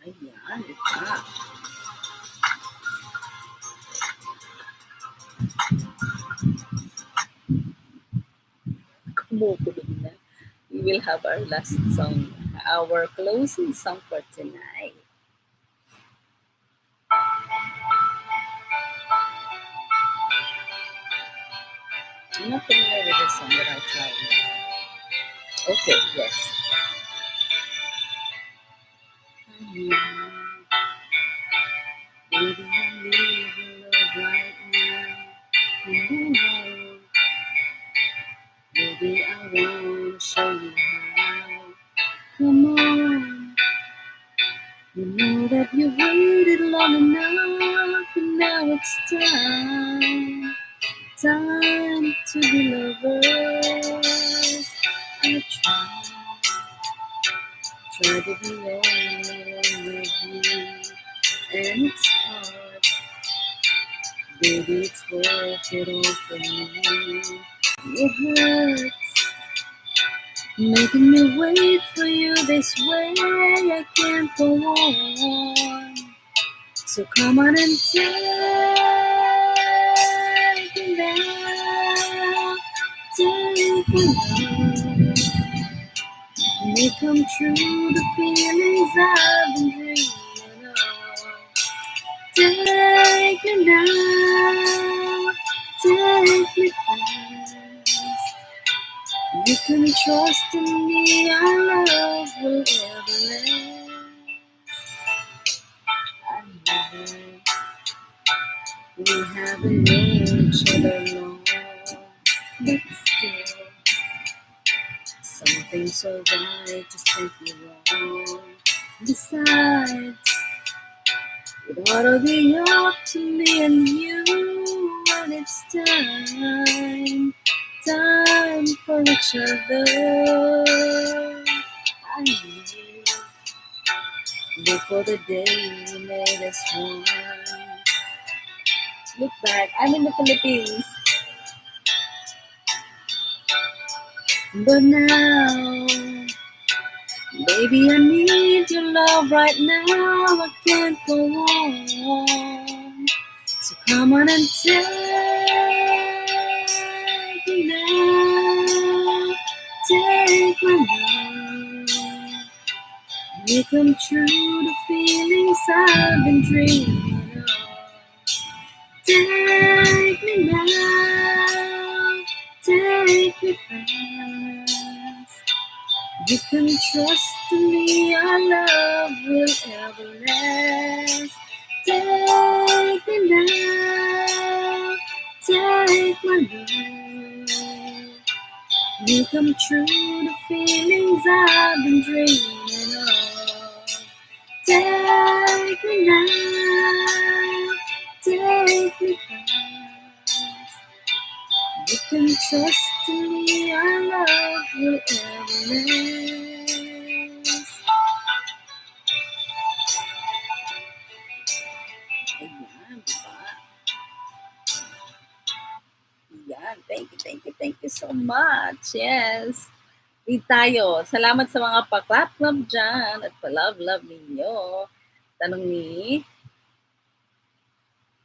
Ayan, ika. Kumukulog na. We will have our last song, our closing song for tonight. I'm not familiar with this song, but I'll try it. Okay, yes. Baby, I need your love right now. Ooh, baby, I wanna show you how. Come on, you know that you've waited long enough, and now it's time, time to be lovers. I try to be alone with you, and it's hard. Baby, it's worth it all for me. It hurts making me wait for you this way. I can't go on. So come on and take me now. Take me now. Make come true the feelings I've been dreaming of. Take me now. Take me fast. You can trust in me, our love will ever last. I know we haven't known each other long, but still, something so right just can't be wrong. Besides, it ought to be up to me and you when it's time, time for each other. I knew before the day we made us one. Look back, I'm in the Philippines, but now, baby, I need your love right now. I can't go on. So come on and take me now. Take me now. You come true the feelings I've been dreaming of. Take me now. Take me fast. You can trust me, our love will ever last. Take me now, take my love. You come true the feelings I've been dreaming of. Take me now, take me fast. You can trust me, our love will ever last. Ayan, diba? Ayan, thank you so much. Yes. Di tayo. Salamat sa mga pa-clap-clap dyan at pa-love-love ninyo. Tanong ni,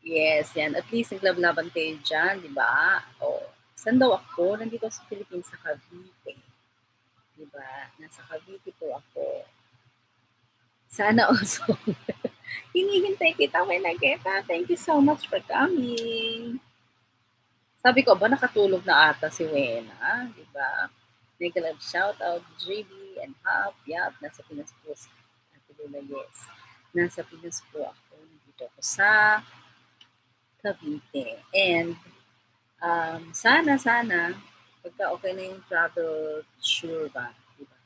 yes, yan. At least naglaban kayo dyan, di ba? O, saan daw ako? Nandito sa Philippines, sa Cavite. Di ba? Nasa Cavite po ako. Sana also. Hinihintay kita, may nagkita. Thank you so much for coming. Sabi ko, ba nakatulog na ata si Wena? Di ba? Mega love shout out JB and Hap. Yap, nasa Pinas po si Ate Lulay, yes. Nasa Pinas po ako. Nandito ako sa Cavite. And sana, pagka okay na yung travel, sure ba? Di ba?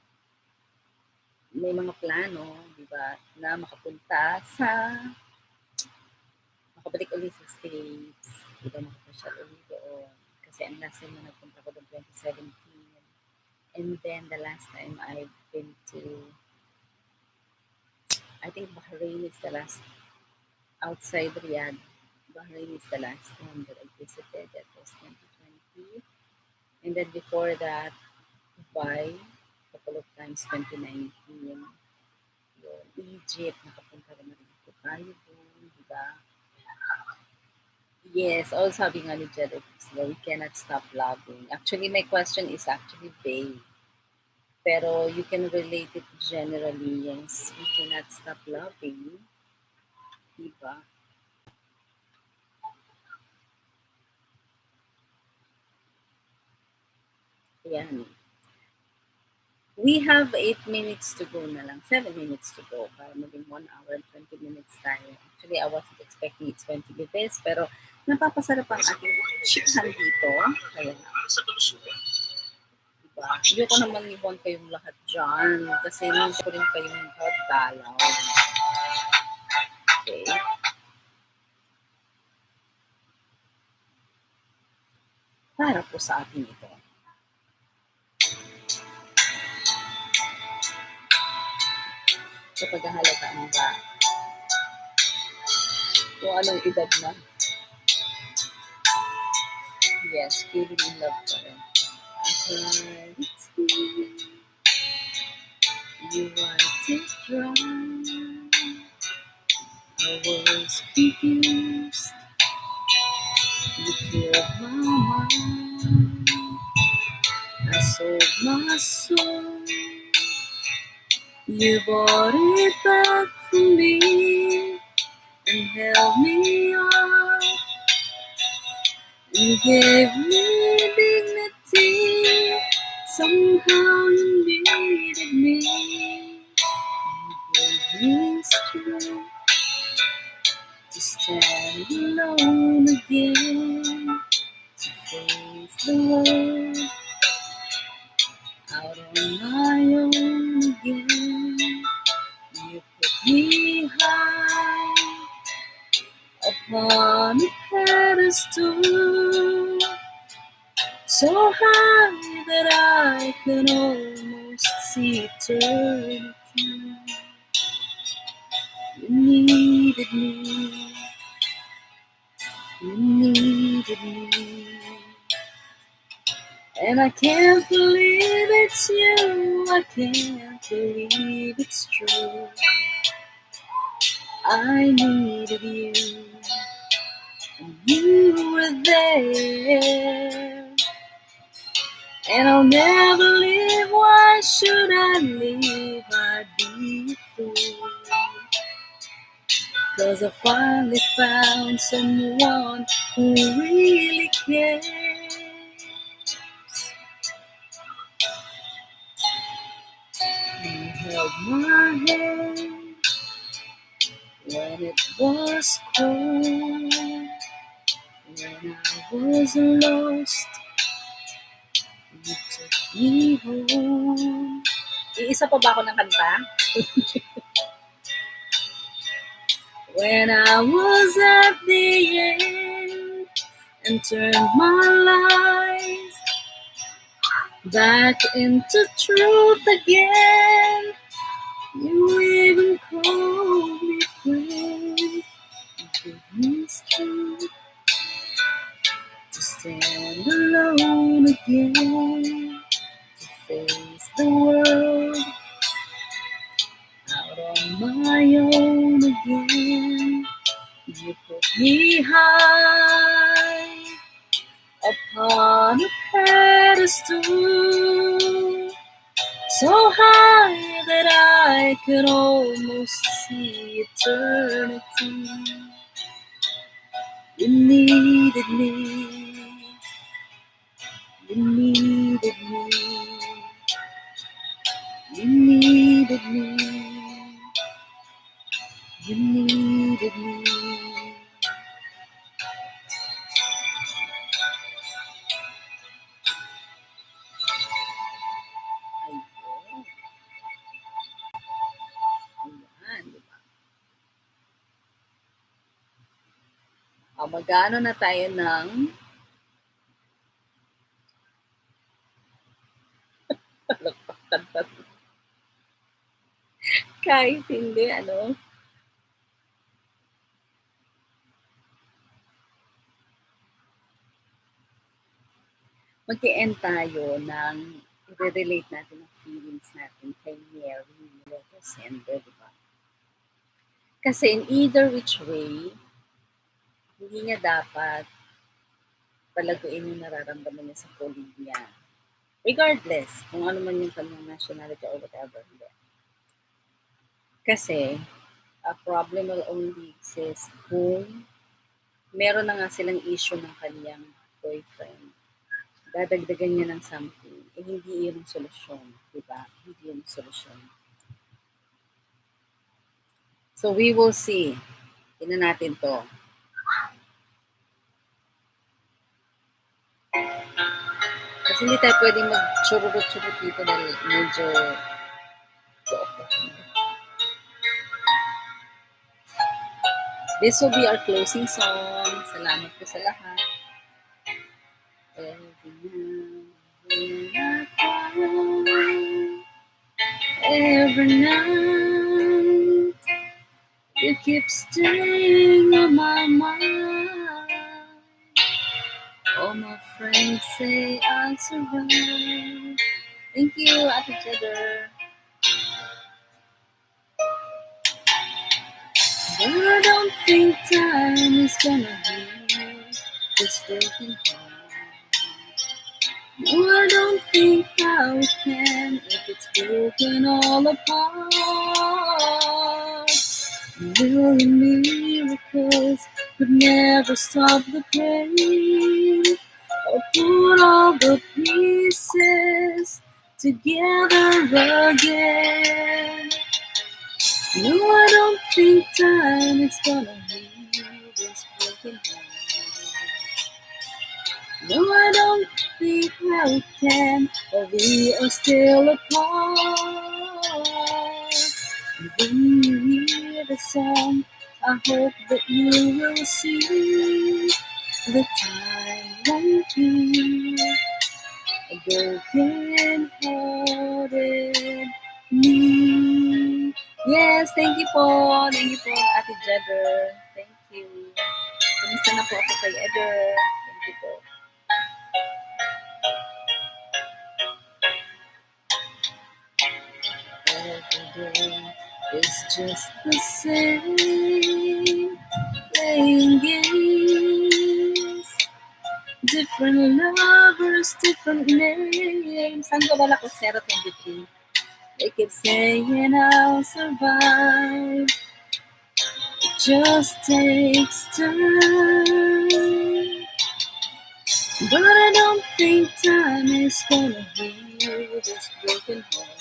May mga plano, di ba, na makapunta sa, makabalik ulit sa States. Di ba, makapasyal ulit doon. Kasi ang last time na nagpunta ko doon 2017. And then the last time I've been to, I think Bahrain is the last, outside Riyadh. Bahrain is the last one that I visited. That was 2020. And then before that, Dubai, a couple of times, 2019. Yung Egypt, nakapunta rin na rin po tayo doon, di ba? Yes, also sabi nga ni Jared, we cannot stop loving. Actually, my question is actually vague. Pero you can relate it generally, yes. We cannot stop loving. Diba? Yan. We have 8 minutes to go na lang. 7 minutes to go para maging 1 hour and 20 minutes tayo. Actually, I wasn't expecting it's going to be this, pero napapasarap ang ating chicken dito. Kaya, diba? Hindi ko naman iwan kayong lahat dyan kasi hindi ko rin kayong pagdalaw. Okay. Para po sa atin ito. Sa paghahalataan ba kung anong edad na. Yes, feeling in love pa rin. You wiped it dry. I was confused. You killed my mind. I sold my soul. You bought it back for me and held me up. You gave me dignity. Somehow you needed me. You gave me strength to stand alone again, to face the world out on my own again. You put me high upon a pedestal, so high that I could almost see eternity. You needed me. You needed me. And I can't believe it's you. I can't believe it's true. I needed you. And you were there. And I'll never leave. Why should I leave? I'd be a fool. 'Cause I finally found someone who really cares. held my hand when it was cold, when I was lost, you took me home. Iisa pa ba ako ng kanta? When I was at the end and turned my life back into truth again, you even called me friend. You gave me strength to stand alone again, to face the world out on my own again. You put me high upon a pedestal, so high that I could almost see eternity. You needed me, you needed me, you needed me, you needed me. Ayun. Ayan, di ba? Mag-ano na tayo ng kahit hindi, ano, mag-e-end tayo ng i-relate natin ang feelings natin kay Mary, letter sender, di ba? Kasi in either which way, hindi niya dapat palaguin yung nararamdaman niya sa colleague niya. Regardless, kung ano man yung kanyang nationality or whatever. Hindi. Kasi, a problem will only exist kung meron na nga silang issue ng kanyang boyfriend. Dadagdagan niya ng something. Hindi yun ang solusyon. Diba? Hindi yun ang solusyon. So, we will see. Tingnan natin to. Kasi hindi tayo pwedeng mag-chururut-churut dito dahil medyo this will be our closing song. Salamat po sa lahat. Every night you keep staying on my mind. All my friends say I'll survive. Thank you, Ate Cheddar. But I don't think time is gonna heal this broken heart. No, I don't think how it can if it's broken all apart. Little miracles could never stop the pain or put all the pieces together again. No, I don't think time is gonna heal this broken heart. No, I don't think how it can, but we are still apart. And when you hear the song, I hope that you will see the time won't be a broken-hearted me. Yes, thank you po. Thank you po, Ate Jagger. Thank you. Kumusta na po ako kay Eder? Thank you po. Every day is just the same, playing games, different lovers, different names. Saan ko wala ko 023? They keep saying I'll survive. It just takes time. But I don't think time is gonna heal this broken heart.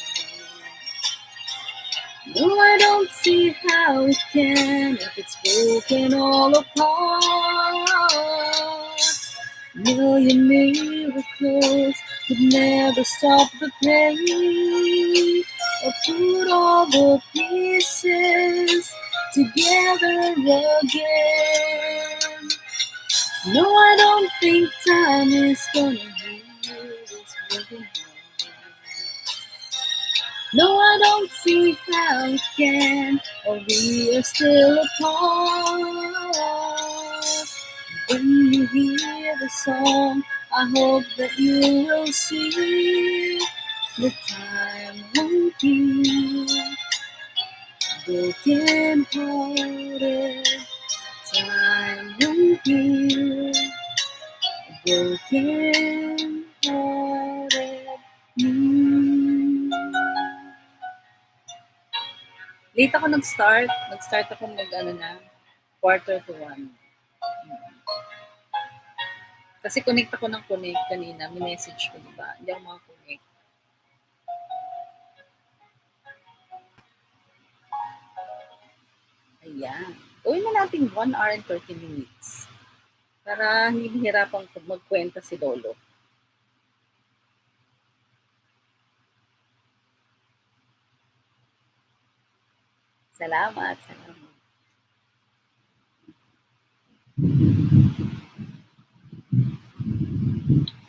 No, I don't see how it can if it's broken all apart. Million miracles could never stop the pain or put all the pieces together again. No, I don't think time is gonna heal this broken heart. No, I don't see how it can, or we are still apart. When you hear the song, I hope that you will see the time won't heal broken hearted. Time won't heal broken hearted. Late ako nag-start. Nag-start ako mag-ano na, quarter to one. Kasi connect ako ng connect kanina. May message ko, diba? Hindi ako makakonect. Ayan. Gawin na natin 1 hour and 30 minutes. Para hindi hirapan magkwenta si Lolo. Salamat, salamat.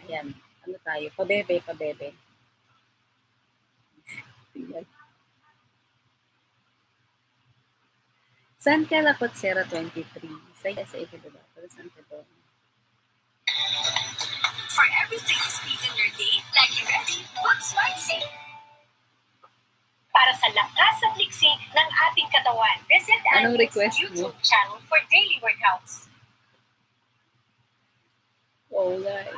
Ayan. Ano tayo? Pabebe, pabebe. Ayan. Saan ka lakot, Sarah 23? Sa ito, diba? Pero saan ka doon? For everything to speed in your day, like you ready, what's spicy? Para sa lakas at liksi ng ating katawan, visit Anong Annie's request mo? YouTube channel for daily workouts. Lulay.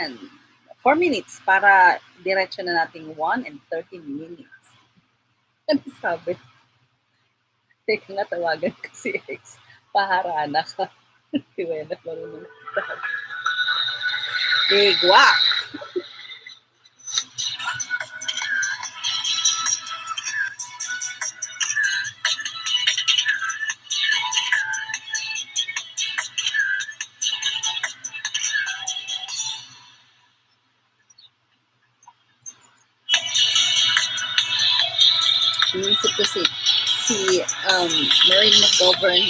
Ayan. 4 minutes para diretso na nating 1 and 30 minutes. Ano sabi? Teka nga, tawagan ko si X. Paharana ka. Tiwena, marunong. Bigwa! Inisip ko si Maureen McGovern.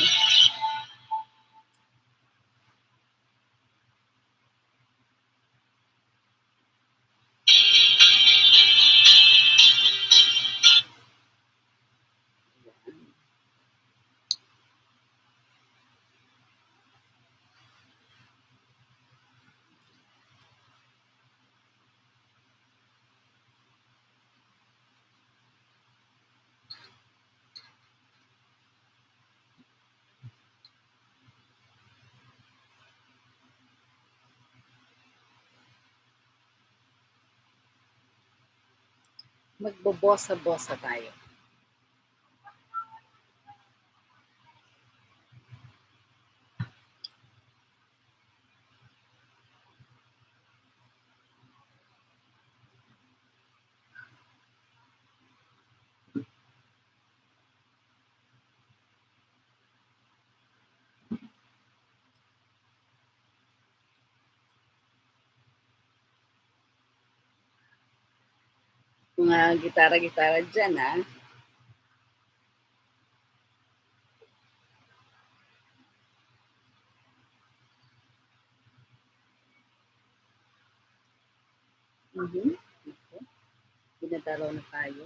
Magbobosa-bosa tayo. Mga gitara-gitara dyan, ha? Mhm. Ako. Binadaraw na tayo.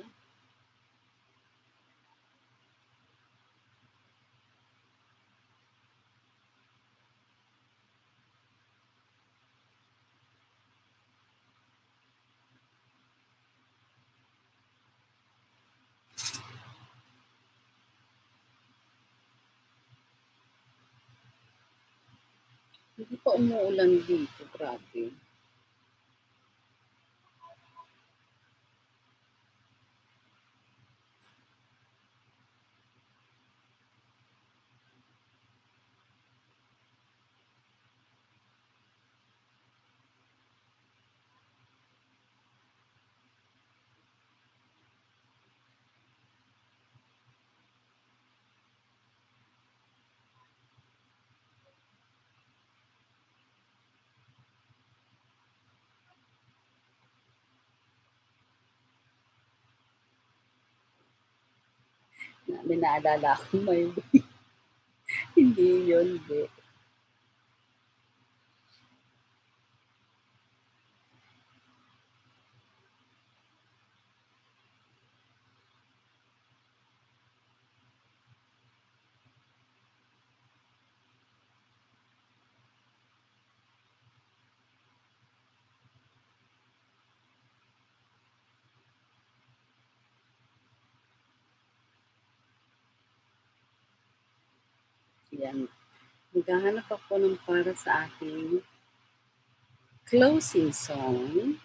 Hindi pa umuulan dito, grabe. May naalala akong may hindi yun, hindi. Yan. Maghahanap ako ng para sa aking closing song.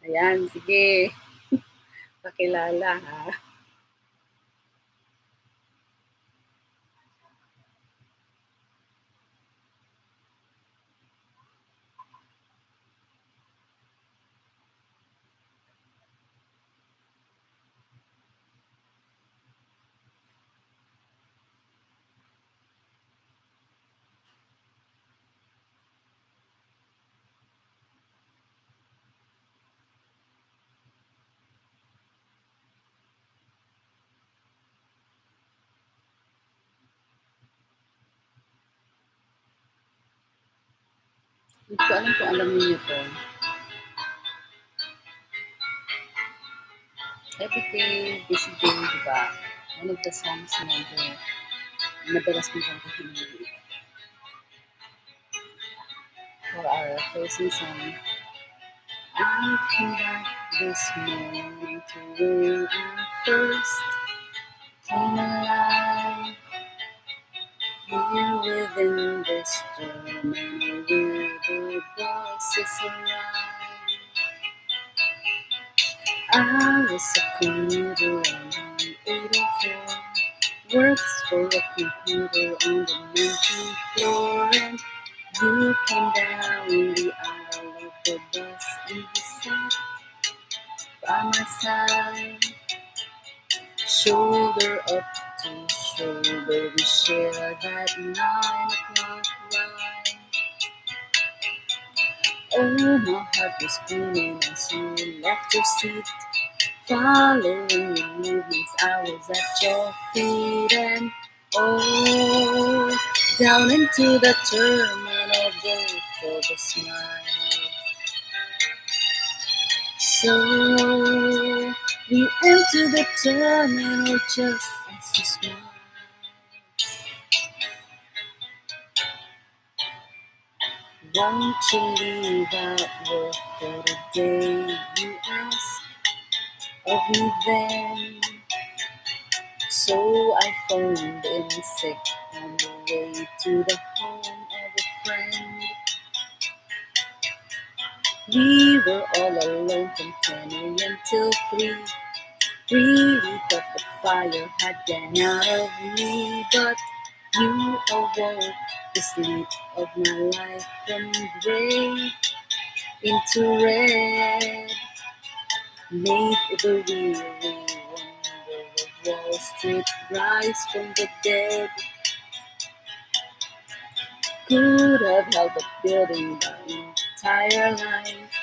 Ayan, sige. Pakilala, ha? Hindi ko alam kung alam niyo to. Everyday, busy day, di ba? One of the songs na medyo madalas kong kantahin for our closing song. I came back this morning to where I first came alive. Here within the storm and where the voices arise. I was a commuter on 804. Works for a computer on the 19th floor. And you came down the aisle of the bus and you sat by my side. Shoulder up to shoulder, we shared that 9 o'clock ride. Oh, my heart was beating as you left your seat. Following your movements, I was at your feet. And oh, down into the terminal, both for the smile. So we enter the terminal just as you smile. Won't you leave out work for the day? You ask of me then. So I phoned in sick on the way to the home of a friend. We were all alone from 10 a.m. till 3. Really thought the fire had gone out of me, but you awoke the sleep of my life from gray into red. Made the weary wonder of Wall Street rise from the dead. Could have held the building my entire life,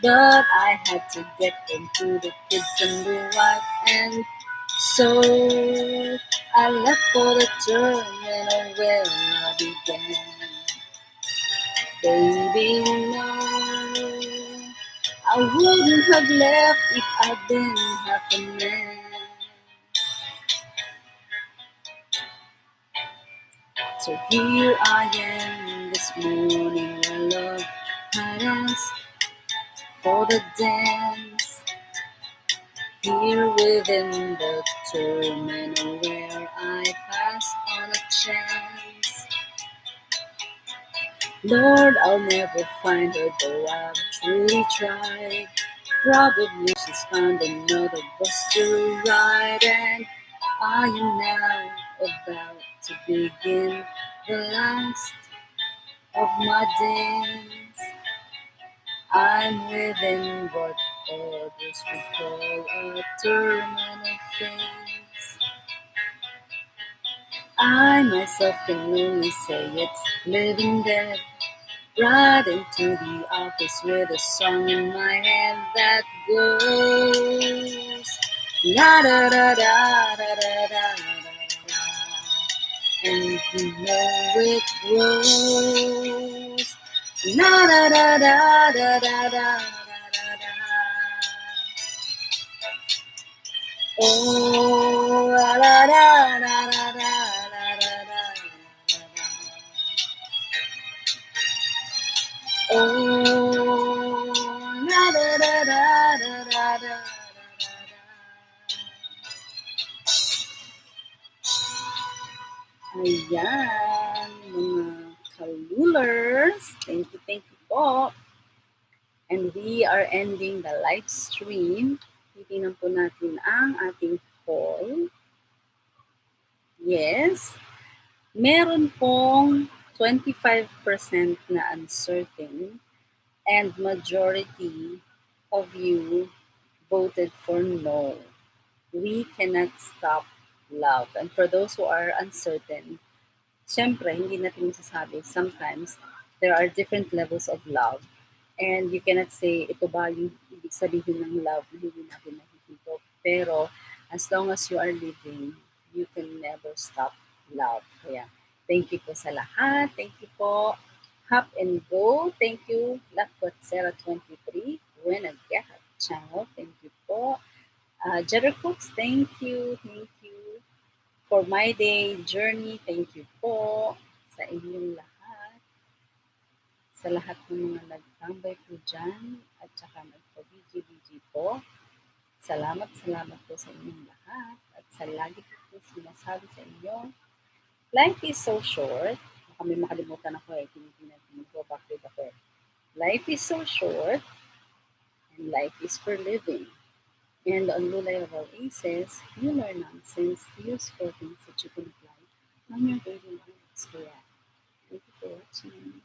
but I had to get into the kids and the wife, and so I left for the terminal where I began. Baby, no, I wouldn't have left if I'd been half a man. So here I am this morning, my love had asked for the dance. Here within the terminal where I passed on a chance. Lord, I'll never find her, though I've truly tried. Probably she's found another bus to ride, and I am now about to begin the last of my days. I'm within what others would call a terminal phase. I myself can only say it's living dead. Right into the office with a song in my hand that goes la da da da da da da da, and you know it grows la da da da da da da da da. Oh la la da da da da da da. Oh, la da da da da da da. Ayan, mga kalulers. Thank you po. And we are ending the live stream. Titingnan po natin ang ating poll. Yes. Meron pong 25% na uncertain and majority of you voted for no. We cannot stop love. And for those who are uncertain, syempre, hindi natin masasabi. Sometimes, there are different levels of love. And you cannot say, ito ba yung ibig sabihin ng love na hindi natin nakikita. Pero, as long as you are living, you can never stop love. Kaya, thank you po sa lahat. Thank you po. Hop and Go, thank you. Lakotsera 23. Buena Gaha Channel, thank you po. Jedder Cooks, thank you. Thank you. For My Day Journey, thank you po sa inyong lahat. Sa lahat ng mga nagtambay po dyan at saka nagpa-BG po. Salamat po sa inyong lahat at sa lagi ko sinasabi sa inyo, life is so short. Baka may makalimutan ako tinitingnan ko, mag-go back with ako. Life is so short and life is for living. And on Lulay of all aces, you learn nonsense, useful things that you can apply on your daily lives. Kaya, thank you for watching.